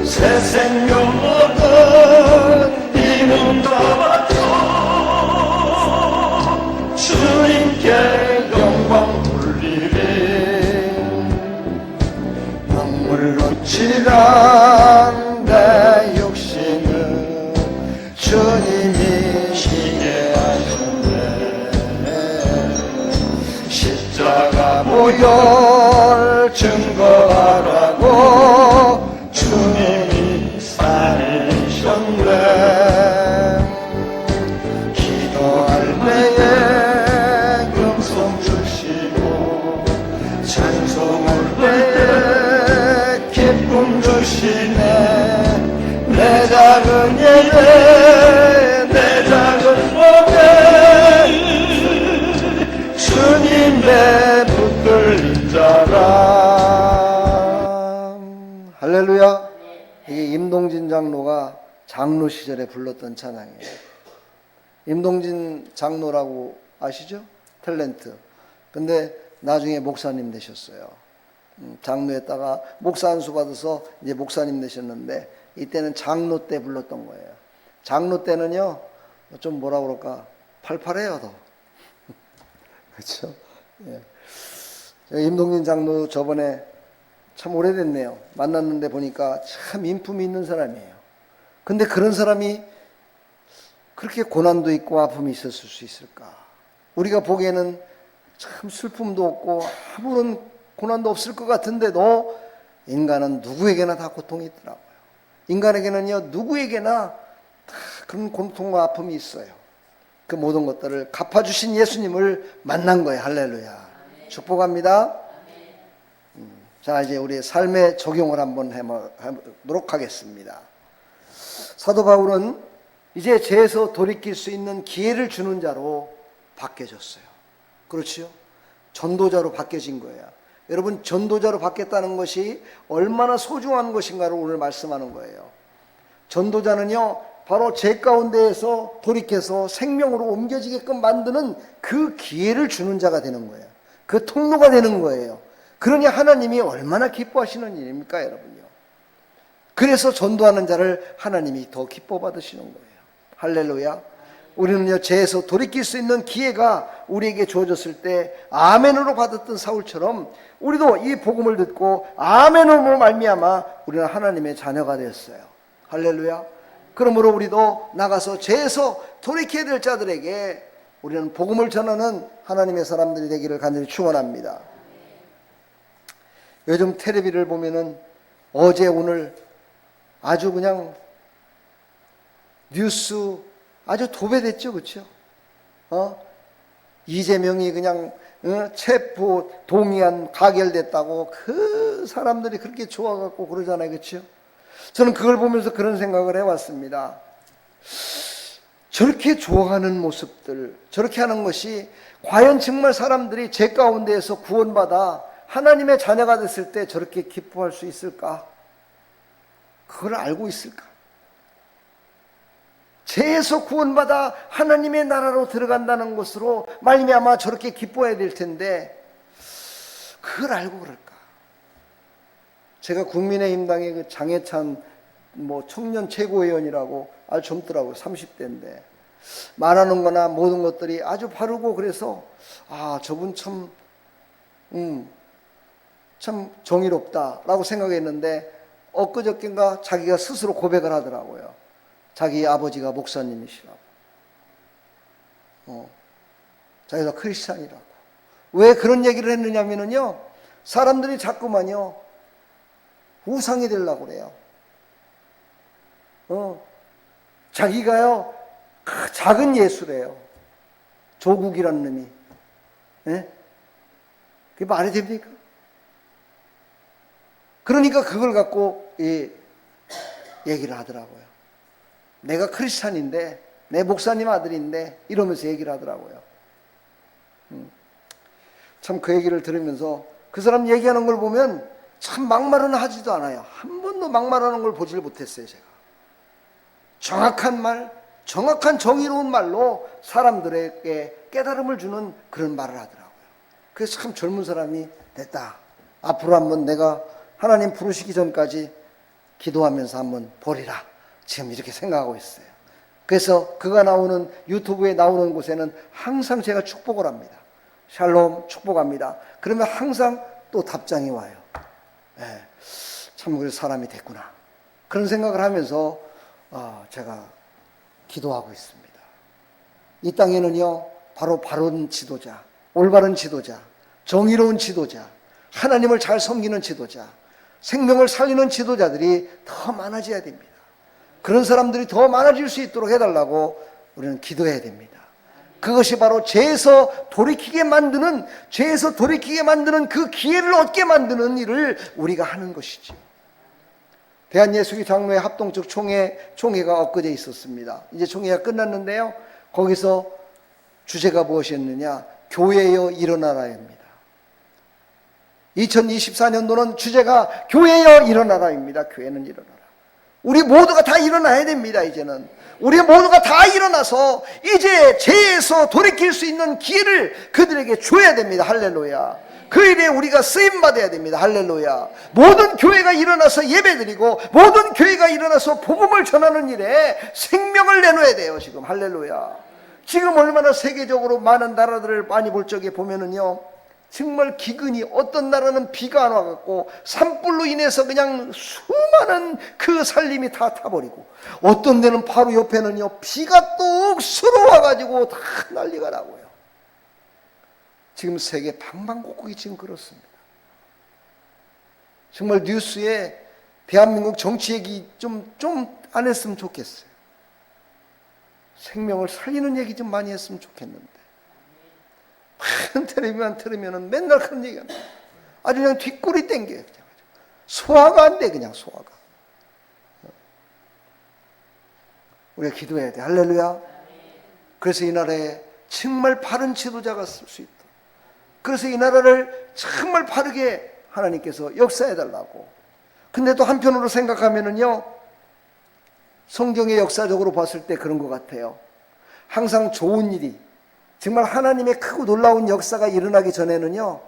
S2: 새 생명 얻은 이 몸 다 바쳐 주님께 영광 돌리리. 눈물로 칠한 내 육신은 주님이 쉬게 하셨네. 십자가 보혈 증거하라고 주님이 살리셨네. 기도할 때에 음성 주시고 내 작은 몸에 주님의 붙들린 자라.
S1: 할렐루야. 이게 임동진 장로가 장로 시절에 불렀던 찬양이에요. 임동진 장로라고 아시죠? 탤런트. 근데 나중에 목사님 되셨어요. 장로했다가 목사 안수 받아서 이제 목사님 되셨는데, 이때는 장로 때 불렀던 거예요. 장로 때는요, 좀 뭐라 그럴까, 팔팔해요, 더. 그렇죠? 예. 임동진 장로 저번에 참 오래됐네요. 만났는데 보니까 참 인품이 있는 사람이에요. 근데 그런 사람이 그렇게 고난도 있고 아픔이 있었을 수 있을까? 우리가 보기에는 참 슬픔도 없고 아무런 고난도 없을 것 같은데도 인간은 누구에게나 다 고통이 있더라고요. 인간에게는요, 누구에게나 다 그런 고통과 아픔이 있어요. 그 모든 것들을 갚아주신 예수님을 만난 거예요. 할렐루야. 축복합니다. 자, 이제 우리의 삶에 적용을 한번 해보도록 하겠습니다. 사도 바울은 이제 죄에서 돌이킬 수 있는 기회를 주는 자로 바뀌어졌어요. 그렇지요? 전도자로 바뀌어진 거예요. 여러분, 전도자로 바뀌었다는 것이 얼마나 소중한 것인가를 오늘 말씀하는 거예요. 전도자는요, 바로 죄 가운데에서 돌이켜서 생명으로 옮겨지게끔 만드는 그 기회를 주는 자가 되는 거예요. 그 통로가 되는 거예요. 그러니 하나님이 얼마나 기뻐하시는 일입니까, 여러분요? 그래서 전도하는 자를 하나님이 더 기뻐 받으시는 거예요. 할렐루야. 우리는요, 죄에서 돌이킬 수 있는 기회가 우리에게 주어졌을 때 아멘으로 받았던 사울처럼 우리도 이 복음을 듣고 아멘으로 말미암아 우리는 하나님의 자녀가 되었어요. 할렐루야. 그러므로 우리도 나가서 죄에서 돌이켜야 될 자들에게 우리는 복음을 전하는 하나님의 사람들이 되기를 간절히 축원합니다. 요즘 텔레비를 보면은 어제 오늘 아주 그냥 뉴스 아주 도배됐죠, 그렇죠? 이재명이 그냥 체포 동의안 가결됐다고 그 사람들이 그렇게 좋아갖고 그러잖아요, 그렇죠? 저는 그걸 보면서 그런 생각을 해왔습니다. 저렇게 좋아하는 모습들, 저렇게 하는 것이 과연 정말 사람들이 죄 가운데에서 구원받아 하나님의 자녀가 됐을 때 저렇게 기뻐할 수 있을까? 그걸 알고 있을까? 죄에서 구원받아 하나님의 나라로 들어간다는 것으로 말미암아 저렇게 기뻐해야 될 텐데 그걸 알고 그럴까? 제가 국민의힘당의 그 장해찬 청년 최고위원이라고 아주 젊더라고요. 30대인데 말하는 거나 모든 것들이 아주 바르고 그래서 저분 참 정의롭다라고 생각했는데 엊그저께인가 자기가 스스로 고백을 하더라고요. 자기 아버지가 목사님이시라고. 자기가 크리스찬이라고. 왜 그런 얘기를 했느냐면요, 사람들이 자꾸만요 우상이 되려고 그래요. 자기가요 작은 예수래요. 조국이라는 놈이. 예? 그게 말이 됩니까? 그러니까 그걸 갖고 얘기를 하더라고요. 내가 크리스찬인데, 내 목사님 아들인데 이러면서 얘기를 하더라고요. 참 그 얘기를 들으면서 그 사람 얘기하는 걸 보면 참 막말은 하지도 않아요. 한 번도 막말하는 걸 보질 못했어요, 제가. 정확한 말, 정확한 정의로운 말로 사람들에게 깨달음을 주는 그런 말을 하더라고요. 그래서 참 젊은 사람이 됐다. 앞으로 한번 내가 하나님 부르시기 전까지 기도하면서 한번 보리라. 지금 이렇게 생각하고 있어요. 그래서 그가 나오는 유튜브에 나오는 곳에는 항상 제가 축복을 합니다. 샬롬 축복합니다. 그러면 항상 또 답장이 와요. 참 그래서 사람이 됐구나. 그런 생각을 하면서 제가 기도하고 있습니다. 이 땅에는요 바로 바른 지도자, 올바른 지도자, 정의로운 지도자, 하나님을 잘 섬기는 지도자, 생명을 살리는 지도자들이 더 많아져야 됩니다. 그런 사람들이 더 많아질 수 있도록 해달라고 우리는 기도해야 됩니다. 그것이 바로 죄에서 돌이키게 만드는 그 기회를 얻게 만드는 일을 우리가 하는 것이죠. 대한예수교장로회 합동측 총회가 엊그제 있었습니다. 이제 총회가 끝났는데요. 거기서 주제가 무엇이었느냐? 교회여 일어나라입니다. 2024년도는 주제가 교회여 일어나라입니다. 교회는 일어나라. 우리 모두가 다 일어나야 됩니다. 이제는 우리 모두가 다 일어나서 이제 죄에서 돌이킬 수 있는 기회를 그들에게 줘야 됩니다. 할렐루야. 그 일에 우리가 쓰임받아야 됩니다. 할렐루야. 모든 교회가 일어나서 예배드리고 모든 교회가 일어나서 복음을 전하는 일에 생명을 내놓아야 돼요. 지금 할렐루야. 지금 얼마나 세계적으로 많은 나라들을 많이 볼 적에 보면은요, 정말 기근이, 어떤 나라는 비가 안 와갖고 산불로 인해서 그냥 수많은 그 살림이 다 타버리고, 어떤 데는 바로 옆에는요 비가 뚝 쓸어와가지고 다 난리가 나고요. 지금 세계 방방곡곡이 지금 그렇습니다. 정말 뉴스에 대한민국 정치 얘기 좀 안 했으면 좋겠어요. 생명을 살리는 얘기 좀 많이 했으면 좋겠는데, 많은 텔레비만 틀으면 맨날 그런 얘기합니다. 아주 그냥 뒷골이 땡겨요. 소화가 안 돼, 그냥 소화가. 우리가 기도해야 돼. 할렐루야. 그래서 이 나라에 정말 바른 지도자가 쓸 수 있다. 그래서 이 나라를 정말 바르게 하나님께서 역사해달라고. 근데 또 한편으로 생각하면은요, 성경의 역사적으로 봤을 때 그런 것 같아요. 항상 좋은 일이, 정말 하나님의 크고 놀라운 역사가 일어나기 전에는요,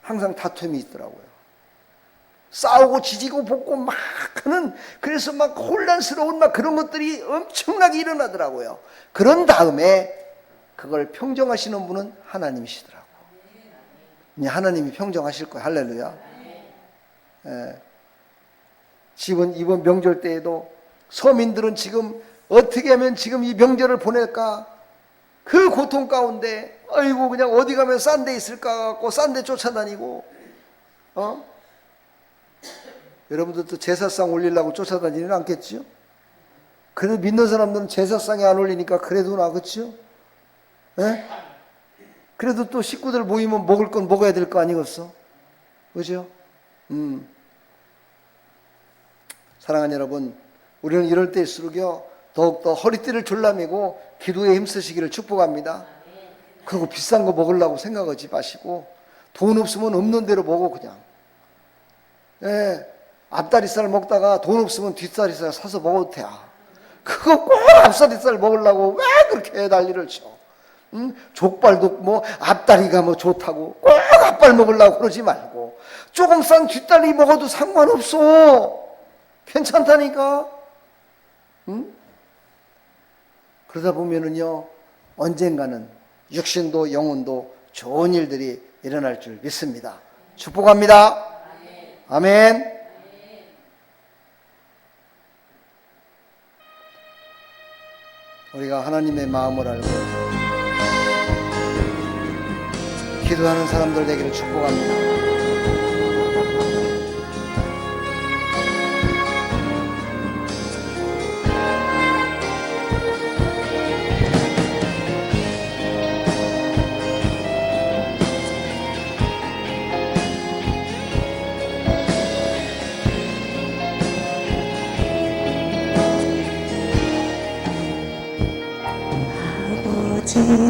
S1: 항상 다툼이 있더라고요. 싸우고 지지고 볶고 막 하는, 그래서 막 혼란스러운 막 그런 것들이 엄청나게 일어나더라고요. 그런 다음에 그걸 평정하시는 분은 하나님이시더라고요. 이제 하나님이 평정하실 거예요. 할렐루야. 예. 이번 명절 때에도 서민들은 지금 어떻게 하면 지금 이 명절을 보낼까? 그 고통 가운데, 아이고, 그냥 어디 가면 싼 데 있을까 갖고 싼 데 쫓아다니고, 여러분들도 제사상 올리려고 쫓아다니지는 않겠지요? 그래도 믿는 사람들은 제사상에 안 올리니까 그래도 나겠지요? 예? 그래도 또 식구들 모이면 먹을 건 먹어야 될 거 아니겠어? 그죠? 사랑하는 여러분, 우리는 이럴 때일수록요, 더욱더 허리띠를 졸라매고 기도에 힘쓰시기를 축복합니다. 그리고 비싼 거 먹으려고 생각하지 마시고, 돈 없으면 없는 대로 먹어, 그냥. 예, 앞다리살 먹다가 돈 없으면 뒷다리살 사서 먹어도 돼. 그거 꼭 앞다리살 먹으려고 왜 그렇게 난리를 쳐? 족발도 뭐 앞다리가 뭐 좋다고 꼭 앞발 먹으려고 그러지 말고, 조금 싼 뒷다리 먹어도 상관없어. 괜찮다니까. 그러다 보면은요, 언젠가는 육신도 영혼도 좋은 일들이 일어날 줄 믿습니다. 축복합니다. 아멘. 우리가 하나님의 마음을 알고 기도하는 사람들 되기를 축복합니다.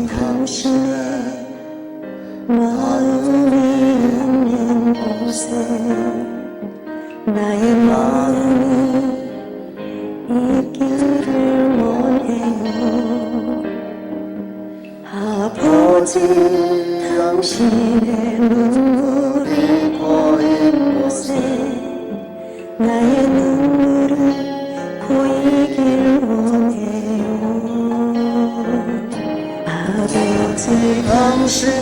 S3: 당신의 마음이 있는 곳에 나의 마음이 있기를 원해요. 아버지, 당신의 눈물이 고인 곳에 나의 눈물을 보이길 원해요. 아버지,
S1: 당신이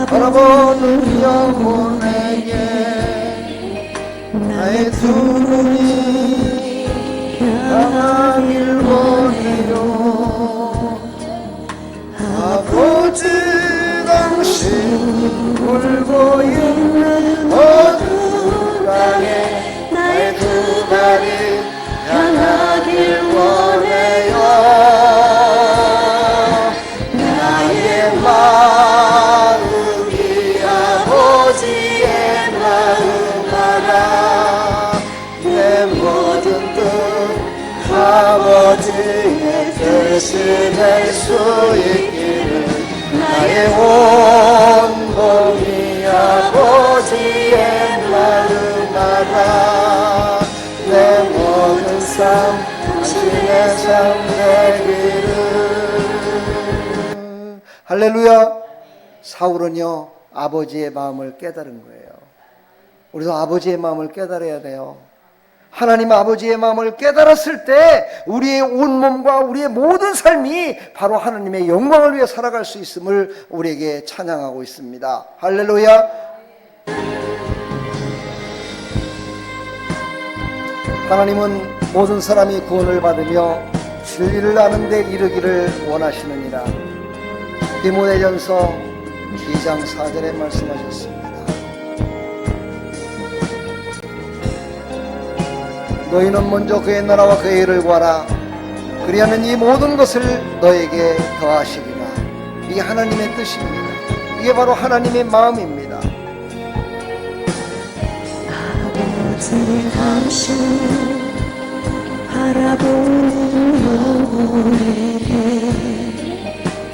S1: 바라보는 영혼에게 나의 두 눈이 향하길 원해요. 아버지, 당신이 울고 있는 어두운 땅에 나의 두 발이 향하길 원해요. 마음이 아버지의 마음 알아 뜻을 낼 수 있기를 나의 온 몸이 아버지의 마음 알아 내 모든 삶 당신의 삶 되기를. 할렐루야. 사울은요 아버지의 마음을 깨달은 거예요. 우리도 아버지의 마음을 깨달아야 돼요. 하나님 아버지의 마음을 깨달았을 때 우리의 온몸과 우리의 모든 삶이 바로 하나님의 영광을 위해 살아갈 수 있음을 우리에게 찬양하고 있습니다. 할렐루야. 하나님은 모든 사람이 구원을 받으며 진리를 아는 데 이르기를 원하시느니라. 디모데전서 2장 4절에 말씀하셨습니다. 너희는 먼저 그의 나라와 그의 의를 구하라. 그리하면 이 모든 것을 너에게 더하시리라. 이게 하나님의 뜻입니다. 이게 바로 하나님의 마음입니다.
S3: 아버지 당신 바라보는 영혼에게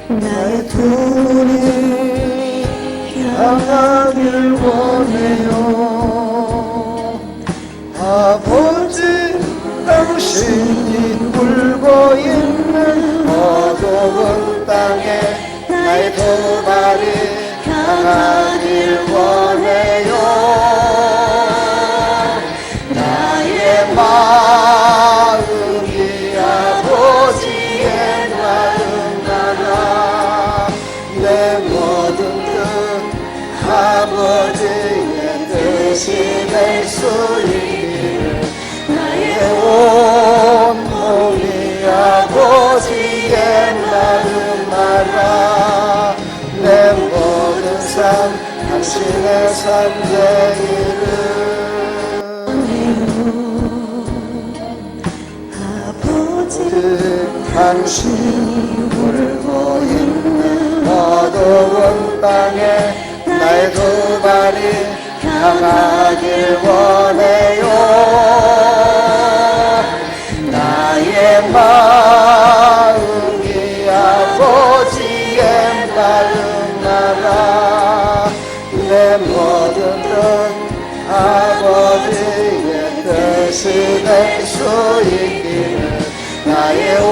S3: 나의 두 눈을
S1: 향하길 원해요. 아버지 당신이 울고 있는 어두운 땅에 나의 두 발이 향하길 원해요. 나의 마음이 아버지의 마음 알아 내 모든 뜻 아버지의 뜻이 될 수 있기를 나의 온 몸이 아버지의 마음 알아 내 모든 삶 당신의 삶 되기를.
S3: 아버지
S1: 당신이 울고 있는 어두운 땅에 나의 두 발이 향하길 원해요. 나의 마음이 아버지의 마음 알아 내 모든 뜻 아버지의 뜻이 될 수 있기를 나의 온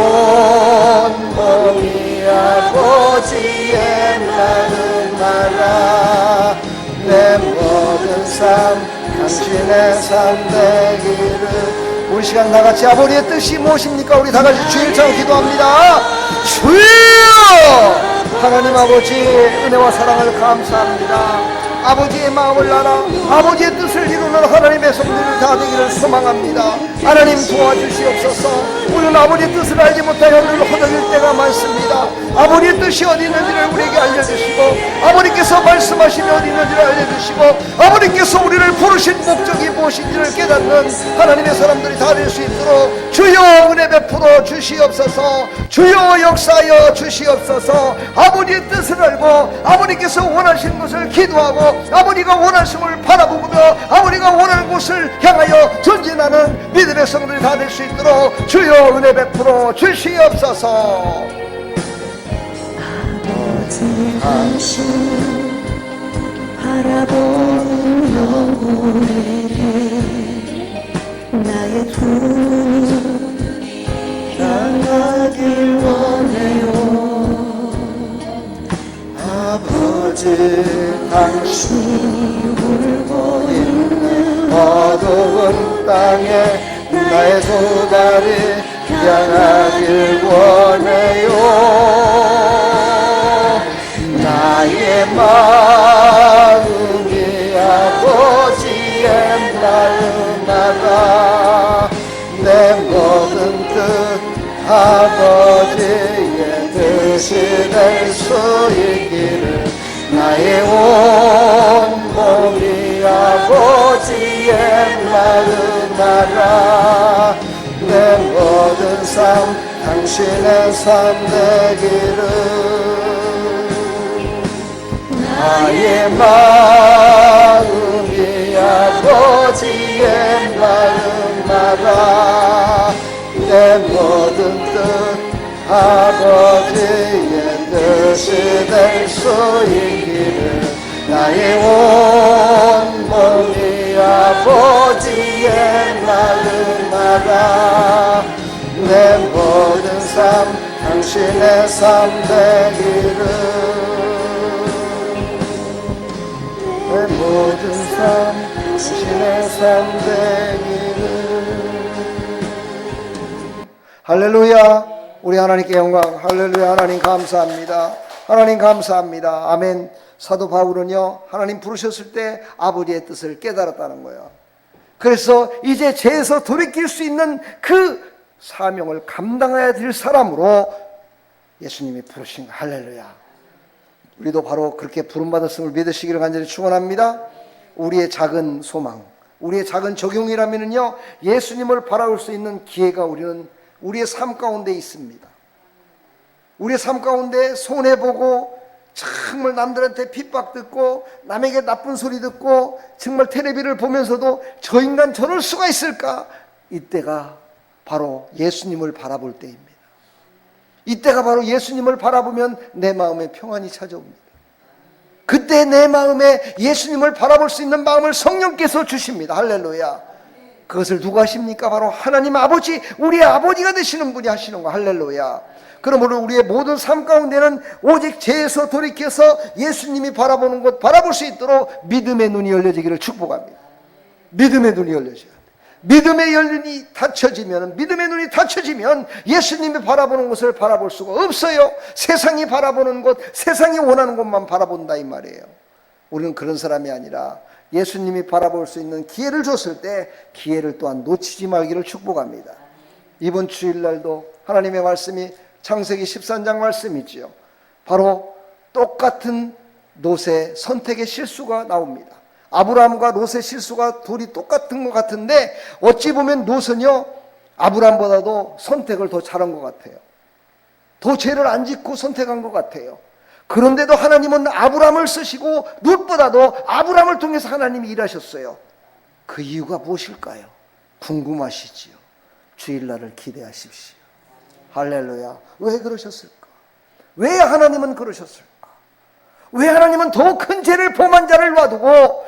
S1: 몸이 아버지의 마음 알아 내 모든 삶 당신의 삶 되기를. 우리 시간 다같이 아버지의 뜻이 무엇입니까? 우리 다같이 주일 참 기도합니다. 주여 하나님 아버지 은혜와 사랑을 감사합니다. 아버지의 마음을 알아 아버지의 뜻을 이루는 하나님의 성도들 다 되기를 소망합니다. 하나님 도와주시옵소서. 우리는 아버지의 뜻을 알지 못하여 늘 허덕일 때가 많습니다. 아버지의 뜻이 어디 있는지를 우리에게 알려주시고 아버지께서 말씀하시며 어디 있는지를 알려주시고 아버지께서 우리를 부르신 목적이 무엇인지를 깨닫는 하나님의 사람들이 다 될 수 있도록 주여 은혜 베풀어 주시옵소서. 주여 역사하여 주시옵소서. 아버지의 뜻을 알고 아버지께서 원하시는 것을 기도하고 아버지가 원하심을 바라보며 아버지가 원하는 곳을 향하여 전진하는 믿음의 성도들이 다 될 수 있도록 주여 은혜 베풀어 주시옵소서.
S3: 아버지 당신 바라보는 영혼에게 나의 두 눈이 향하길 원해요.
S1: 아버지 당신이 울고 있는 어두운 땅에 나의 두 발이 향하길 원해요. 나의 마음이 아버지의 마음 알아 내 모든 뜻 아버지의 뜻이 될 수 있기를 나의 온 몸이 아버지의 마음 알아 내 모든 삶 당신의 삶 되기를. 나의 마음이 아버지의 마음 알아 내 모든 뜻 그릇이 될 수 있기를 나의 온 몸이 아버지의 마음마다 내 모든 삶 당신의 삶 되기를 내 모든 삶 당신의 삶 되기를 할렐루야. 우리 하나님께 영광. 할렐루야. 하나님 감사합니다. 하나님 감사합니다. 아멘. 사도 바울은요, 하나님 부르셨을 때 아버지의 뜻을 깨달았다는 거예요. 그래서 이제 죄에서 돌이킬 수 있는 그 사명을 감당해야 될 사람으로 예수님이 부르신 거. 할렐루야. 우리도 바로 그렇게 부름받았음을 믿으시기를 간절히 축원합니다. 우리의 작은 소망, 우리의 작은 적용이라면요, 예수님을 바라볼 수 있는 기회가 우리의 삶 가운데 있습니다. 우리의 삶 가운데 손해보고 정말 남들한테 핍박 듣고 남에게 나쁜 소리 듣고 정말 텔레비를 보면서도 저 인간 저럴 수가 있을까? 이때가 바로 예수님을 바라볼 때입니다. 이때가 바로 예수님을 바라보면 내 마음에 평안이 찾아옵니다. 그때 내 마음에 예수님을 바라볼 수 있는 마음을 성령께서 주십니다. 할렐루야. 그것을 누가 하십니까? 바로 하나님 아버지, 우리의 아버지가 되시는 분이 하시는 거. 할렐루야. 그러므로 우리의 모든 삶 가운데는 오직 죄에서 돌이켜서 예수님이 바라보는 것, 바라볼 수 있도록 믿음의 눈이 열려지기를 축복합니다. 믿음의 눈이 열려져야 돼. 믿음의 눈이 닫혀지면 예수님이 바라보는 것을 바라볼 수가 없어요. 세상이 바라보는 것, 세상이 원하는 것만 바라본다 이 말이에요. 우리는 그런 사람이 아니라 예수님이 바라볼 수 있는 기회를 줬을 때 기회를 또한 놓치지 말기를 축복합니다. 이번 주일날도 하나님의 말씀이 창세기 13장 말씀이지요. 바로 똑같은 롯의 선택의 실수가 나옵니다. 아브라함과 롯의 실수가 둘이 똑같은 것 같은데 어찌 보면 롯은요, 아브라함보다도 선택을 더 잘한 것 같아요. 더 죄를 안 짓고 선택한 것 같아요. 그런데도 하나님은 아브라함을 쓰시고 롯보다도 아브라함을 통해서 하나님이 일하셨어요. 그 이유가 무엇일까요? 궁금하시지요? 주일날을 기대하십시오. 할렐루야. 왜 그러셨을까? 왜 하나님은 그러셨을까? 왜 하나님은 더 큰 죄를 범한 자를 놔두고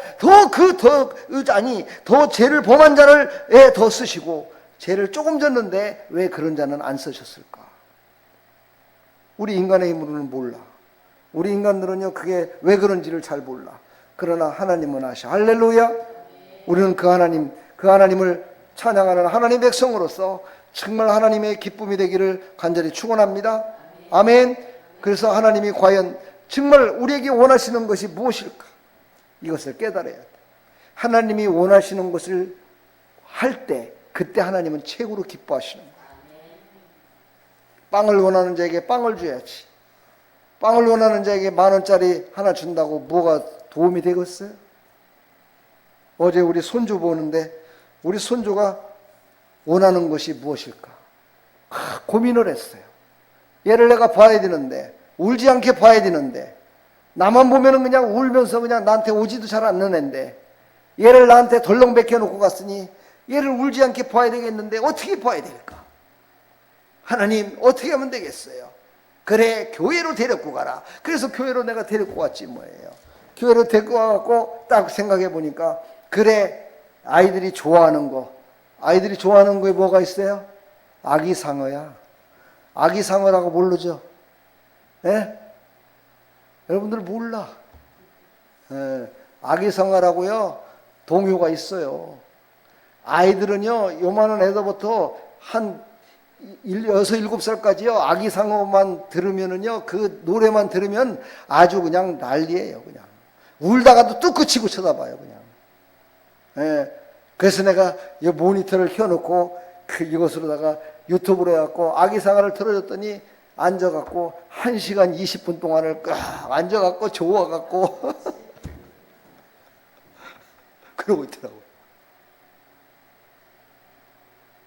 S1: 더 죄를 범한 자를 더 쓰시고 죄를 조금 졌는데 왜 그런 자는 안 쓰셨을까? 우리 인간의 힘으로는 몰라. 우리 인간들은요, 그게 왜 그런지를 잘 몰라. 그러나 하나님은 아셔. 할렐루야. 우리는 그 하나님을 찬양하는 하나님 백성으로서 정말 하나님의 기쁨이 되기를 간절히 축원합니다. 아멘. 그래서 하나님이 과연 정말 우리에게 원하시는 것이 무엇일까? 이것을 깨달아야 돼. 하나님이 원하시는 것을 할 때 그때 하나님은 최고로 기뻐하시는 거야. 빵을 원하는 자에게 빵을 줘야지. 빵을 원하는 자에게 10,000원짜리 하나 준다고 뭐가 도움이 되겠어요? 어제 우리 손주 보는데 우리 손주가 원하는 것이 무엇일까? 고민을 했어요. 얘를 내가 봐야 되는데, 울지 않게 봐야 되는데, 나만 보면은 그냥 울면서 그냥 나한테 오지도 잘 않는 애인데, 얘를 나한테 덜렁 베껴놓고 갔으니 얘를 울지 않게 봐야 되겠는데 어떻게 봐야 될까? 하나님, 어떻게 하면 되겠어요? 그래, 교회로 데리고 가라. 그래서 교회로 내가 데리고 왔지 뭐예요. 교회로 데리고 와갖고 딱 생각해 보니까, 그래, 아이들이 좋아하는 거에 뭐가 있어요? 아기상어야. 아기상어라고 모르죠? 예? 여러분들 몰라. 예, 아기상어라고요, 동요가 있어요. 아이들은요, 요만한 애들부터 한 6, 7살까지요, 아기상어만 들으면은요, 그 노래만 들으면 아주 그냥 난리예요, 그냥. 울다가도 뚝 그치고 쳐다봐요, 그냥. 예. 그래서 내가 이 모니터를 켜놓고 이것으로다가 유튜브로 해갖고 아기상어를 틀어줬더니 앉아갖고 1시간 20분 동안을 꽉 앉아갖고 좋아갖고 그러고 있더라고요.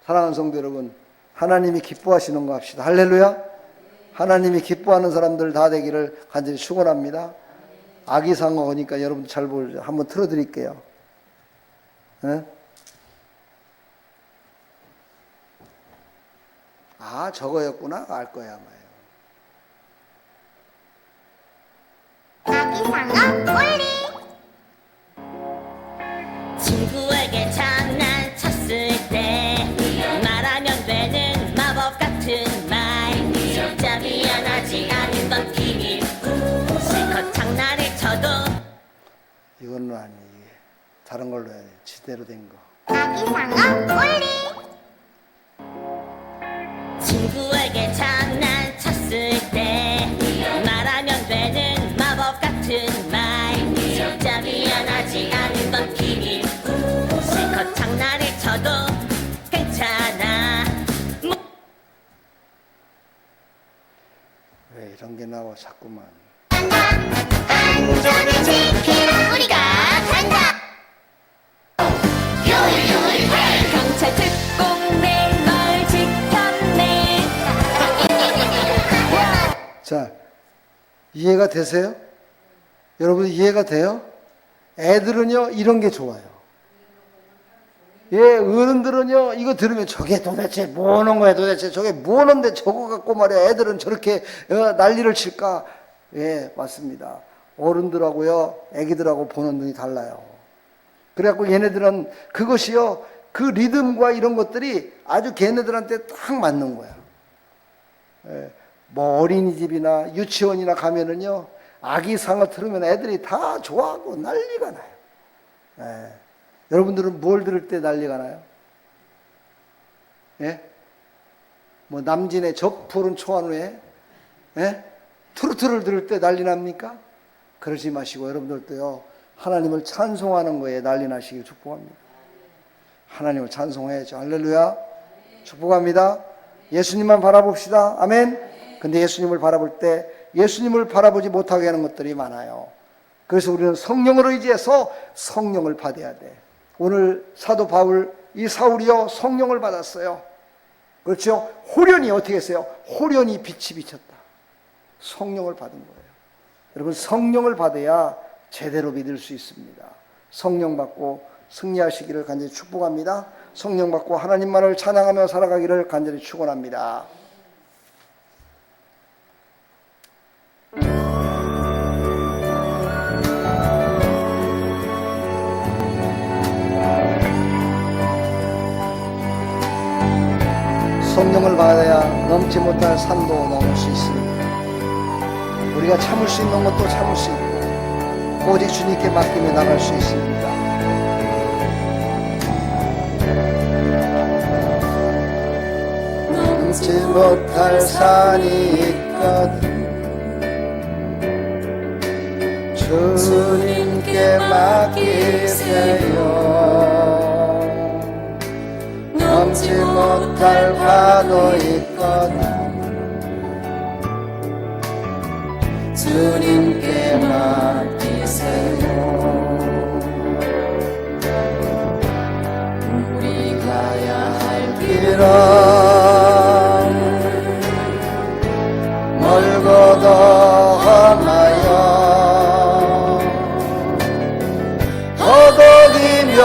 S1: 사랑하는 성도 여러분, 하나님이 기뻐하시는 거 합시다. 할렐루야. 하나님이 기뻐하는 사람들 다 되기를 간절히 축원합니다. 아기상어니까 여러분 잘 보죠. 한번 틀어드릴게요. 네? 아, 저거였구나. 알 거야, 아마요.
S4: 이상한 원리.
S5: 친구에게 장난쳤을 때 말하면 되는 마법 같은 말, 진짜 미안하지 않은 건 비밀. 실컷 장난을 쳐도
S1: 이거는 아니. 다른 걸로 해야 돼. 지대로 된 거.
S4: 이상한 원리.
S5: 친구에게 장난쳤을 때 말하면 되는 마법 같은 말, 진짜 미안하지 않은 건 비밀. 실컷 장난을 쳐도 괜찮아.
S1: 왜 이런 게 나와 자꾸만.
S4: 안전을 지키러 우리가 간다.
S5: 경찰 특공대 널 지켰네.
S1: 자, 이해가 되세요? 여러분 이해가 돼요? 애들은요 이런 게 좋아요. 예, 어른들은요 이거 들으면 저게 도대체 뭐 하는 거야, 도대체 저게 뭐 하는데 저거 갖고 말이야 애들은 저렇게 난리를 칠까? 예, 맞습니다. 어른들하고요 애기들하고 보는 눈이 달라요. 그래갖고 얘네들은 그것이요 그 리듬과 이런 것들이 아주 걔네들한테 딱 맞는 거야. 예, 뭐 어린이집이나 유치원이나 가면은요 아기 상어 들으면 애들이 다 좋아하고 난리가 나요. 예. 여러분들은 뭘 들을 때 난리가 나요? 예? 뭐 남진의 적푸른 초원에 예? 트로트를 들을 때 난리 납니까? 그러지 마시고 여러분들도요 하나님을 찬송하는 거에 난리 나시길 축복합니다. 하나님을 찬송해야죠. 할렐루야. 축복합니다. 예수님만 바라봅시다. 아멘. 근데 예수님을 바라볼 때 예수님을 바라보지 못하게 하는 것들이 많아요. 그래서 우리는 성령을 의지해서 성령을 받아야 돼. 오늘 사도 바울, 이 사울이요 성령을 받았어요. 그렇죠? 호련히 어떻게 했어요? 호련히 빛이 비쳤다. 성령을 받은 거예요. 여러분 성령을 받아야 제대로 믿을 수 있습니다. 성령 받고 승리하시기를 간절히 축복합니다. 성령 받고 하나님만을 찬양하며 살아가기를 간절히 축원합니다. 성령을 받아야 넘지 못할 산도 넘을 수 있습니다. 우리가 참을 수 있는 것도 참을 수 있고 오직 주님께 맡기며 나갈 수 있습니다. 넘지 못할 산이 있거든 주님께 맡기세요. 넘지 못할 파도 있거든 주님께 맡기세요. 우리 가야 할 길은 멀고도 험하여 더덕이며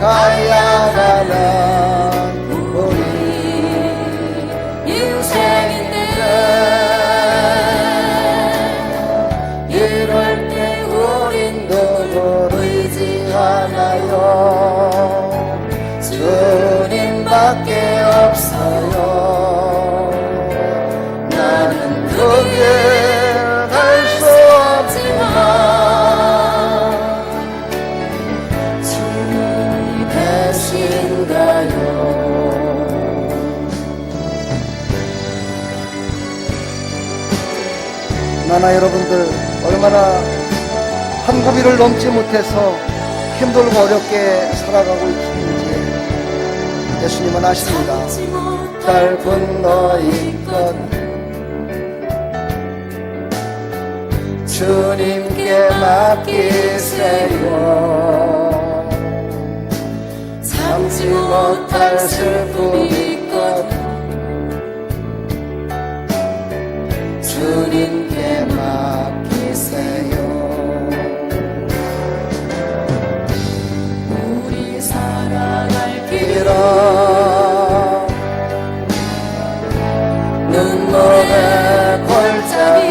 S1: 가야 하는 우리 인생인데 이럴 때 우린 누구를 의지하나요? 주님밖에 없어요. 나는 그 길 갈 수 없지만 주님이 되신가요? 나나 여러분들 얼마나 한 고비를 넘지 못해서 힘들고 어렵게 살아가고 있는지 예수님은 아십니다. 짧은 너희껏 주님께 맡기세요. 참지 못할 슬픔이껏 주님께 맡기세요. 우리 살아갈 길은 눈물의 골짜기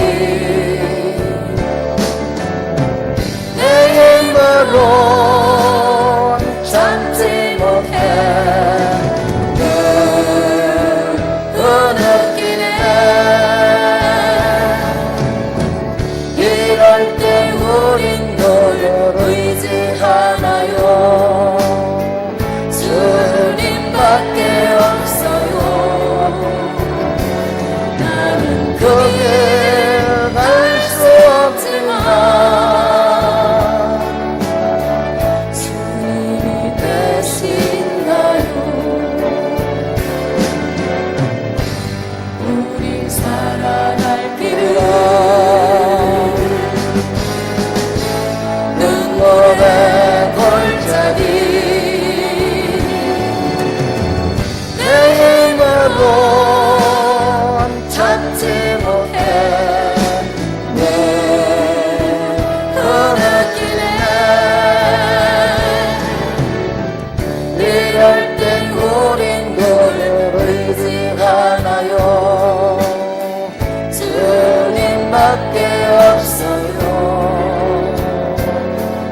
S1: 없어요.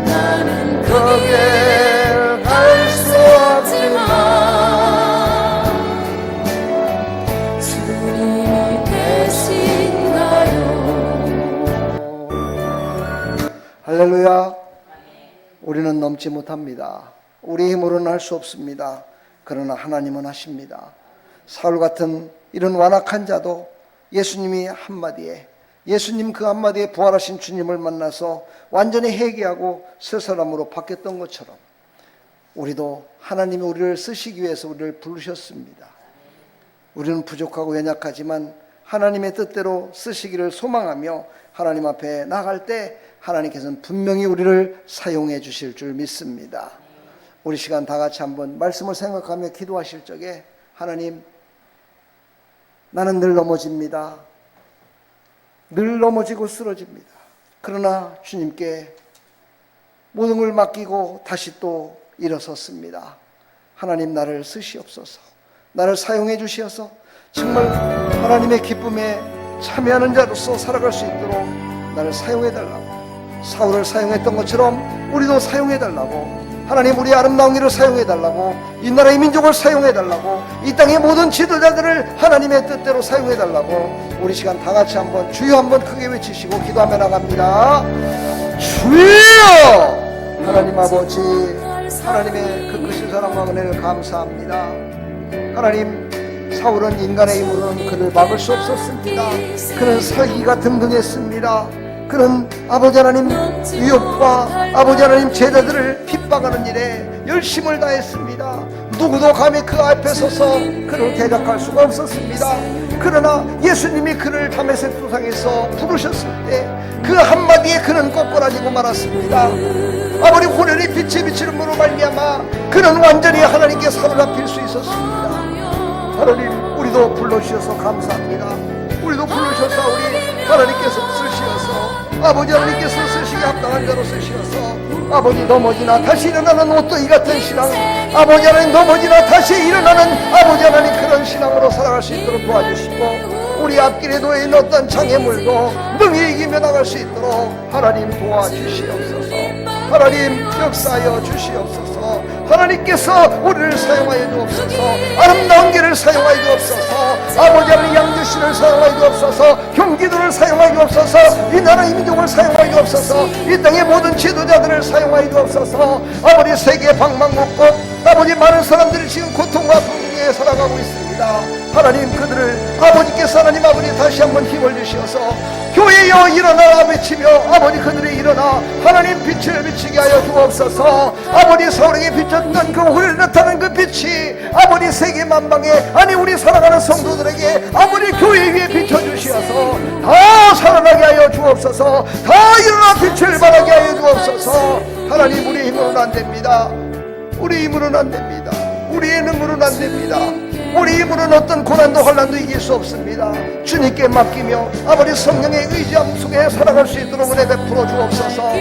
S1: 나는 거기에 갈 수 없지만
S3: 주님이 계신가요?
S1: 할렐루야. 우리는 넘지 못합니다. 우리 힘으로는 할 수 없습니다. 그러나 하나님은 하십니다. 사울 같은 이런 완악한 자도 예수님이 한마디에, 예수님 그 한마디에 부활하신 주님을 만나서 완전히 회개하고 새 사람으로 바뀌었던 것처럼 우리도 하나님이 우리를 쓰시기 위해서 우리를 부르셨습니다. 우리는 부족하고 연약하지만 하나님의 뜻대로 쓰시기를 소망하며 하나님 앞에 나갈 때 하나님께서는 분명히 우리를 사용해 주실 줄 믿습니다. 우리 시간 다 같이 한번 말씀을 생각하며 기도하실 적에, 하나님, 나는 늘 넘어집니다. 늘 넘어지고 쓰러집니다. 그러나 주님께 모든 걸 맡기고 다시 또 일어섰습니다. 하나님, 나를 쓰시옵소서. 나를 사용해 주시어서 정말 하나님의 기쁨에 참여하는 자로서 살아갈 수 있도록 나를 사용해 달라고, 사울을 사용했던 것처럼 우리도 사용해 달라고, 하나님 우리 아름다운 길을 사용해 달라고, 이 나라의 민족을 사용해 달라고, 이 땅의 모든 지도자들을 하나님의 뜻대로 사용해 달라고 우리 시간 다 같이 한번 주여 한번 크게 외치시고 기도하며 나갑니다. 주여! 하나님 아버지, 하나님의 그 크신 사랑과 은혜를 감사합니다. 하나님, 사울은 인간의 힘으로는 그를 막을 수 없었습니다. 그는 살기가 등등했습니다. 그는 아버지 하나님 위협과 아버지 하나님 제자들을 핍박하는 일에 열심을 다했습니다. 누구도 감히 그 앞에 서서 그를 대적할 수가 없었습니다. 그러나 예수님이 그를 다메섹 도상에서 부르셨을 때 그 한마디에 그는 꼬꾸라지고 말았습니다. 아버지 호련히 빛에 비치는으로 말미암아 그는 완전히 하나님께 사로잡힐 수 있었습니다. 하나님, 우리도 불러주셔서 감사합니다. 우리도 불러주셔서 우리 하나님께서 쓰시어서, 아버지 하나님께서 쓰시기 합당한 자로 쓰시어서 아버지 넘어지나 다시 일어나는 옷도이 같은 신앙, 아버지 하나님 넘어지나 다시 일어나는 아버지 하나님 그런 신앙으로 살아갈 수 있도록 도와주시고, 우리 앞길에 놓인 어떤 장애물도 능히 이기며 나갈 수 있도록 하나님 도와주시옵소서. 하나님 역사하여 주시옵소서. 하나님께서 우리를 사용하여 주옵소서. 아름다운 길을 사용하여 주옵소서. 아버지 하나님 양주시를 사용하여 주옵소서. 경기도를 사용하여 주옵소서. 이 나라의 민족을 사용하여 주옵소서. 이 땅의 모든 지도자들을 사용하여 주옵소서. 아버지 세계 방방곡곡 아버지 많은 사람들이 지금 고통과 불행에 살아가고 있습니다. 하나님, 그들을 아버지께서 하나님 아버지 다시 한번 힘을 주시어서 교회여 일어나라 외치며 아버지 그들이 일어나 하나님 빛을 비치게 하여 주옵소서. 아버지 서울에게 비쳤던 그 우리를 나타낸 그 빛이 아버지 세계 만방에, 아니 우리 살아가는 성도들에게 아버지 교회 위에 비춰주시어서 다 살아나게 하여 주옵소서. 다 일어나 빛을 발하게 하여 주옵소서. 하나님, 우리 힘으로는 안 됩니다. 우리 힘으로는 안 됩니다. 우리의 능으로는 안 됩니다. 우리 힘으로는 어떤 고난도 환난도 이길 수 없습니다. 주님께 맡기며 아버지 성령의 의지함 속에 살아갈 수 있도록 은혜 베풀어 주옵소서.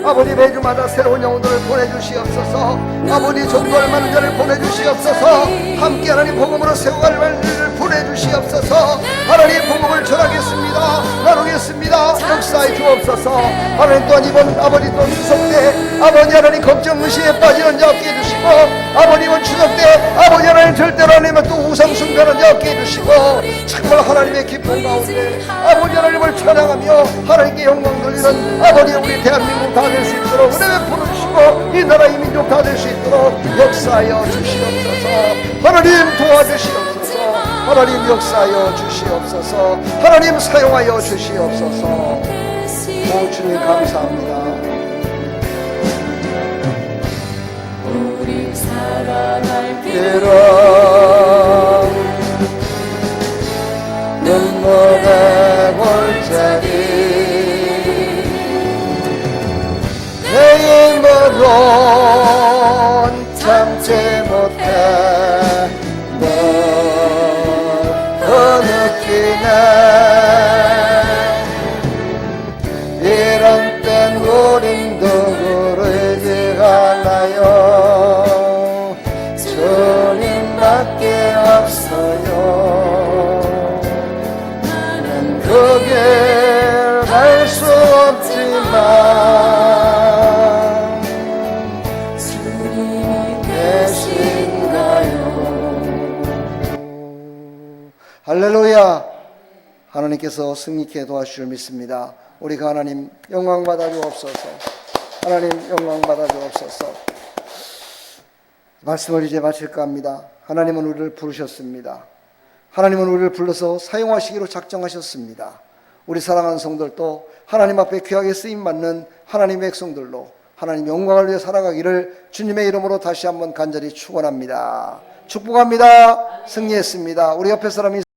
S1: 아버지 매주마다 새로운 영혼들을 보내주시옵소서. 아버지 전도할 많은 자를 보내주시옵소서. 함께 하나님 복음으로 세워갈 말들을 보내주시옵소서. 하나님 복음을 전하겠습니다. 나누겠습니다. 역사해 주옵소서. 하나님 또한 이번 아버지 또 추석 때 아버지 하나님 걱정 의심에 빠지는 자 없게 해주시고, 아버지 이번 추석 때 아버지 하나님 절대로 아니면 또 우상 숭배하는 자 없게 해주시고, 정말 하나님의 기쁨 가운데 아버지 하나님을 찬양하며 하나님께 영광 돌리는 아버지 우리 대한민국 다 될 수 있도록 은혜 베풀어 주시고, 이 나라 이 민족 다 될 수 있도록 역사하여 주시옵소서. 하나님 도와주시옵소서. 하나님 역사하여 주시옵소서. 하나님 사용하여 주시옵소서. 오 주님 감사합니다.
S3: 우리 살아갈
S1: 길은 눈물의 골짜기, 내 힘으론 참지 못해 널 느끼네. 이런 땐 우린 누구를 의지하나요? 주님밖에 없어요. 나는 그게 할 수 없지만
S3: 주님이 되신가요?
S1: 할렐루야. 하나님께서 승리케 도와주실 믿습니다. 우리가 하나님 영광 받아 주옵소서. 하나님 영광 받아 주옵소서. 말씀을 이제 마칠까 합니다. 하나님은 우리를 부르셨습니다. 하나님은 우리를 불러서 사용하시기로 작정하셨습니다. 우리 사랑하는 성들도 하나님 앞에 귀하게 쓰임받는 하나님의 백성들로 하나님 영광을 위해 살아가기를 주님의 이름으로 다시 한번 간절히 축원합니다. 축복합니다. 승리했습니다. 우리 옆에 사람이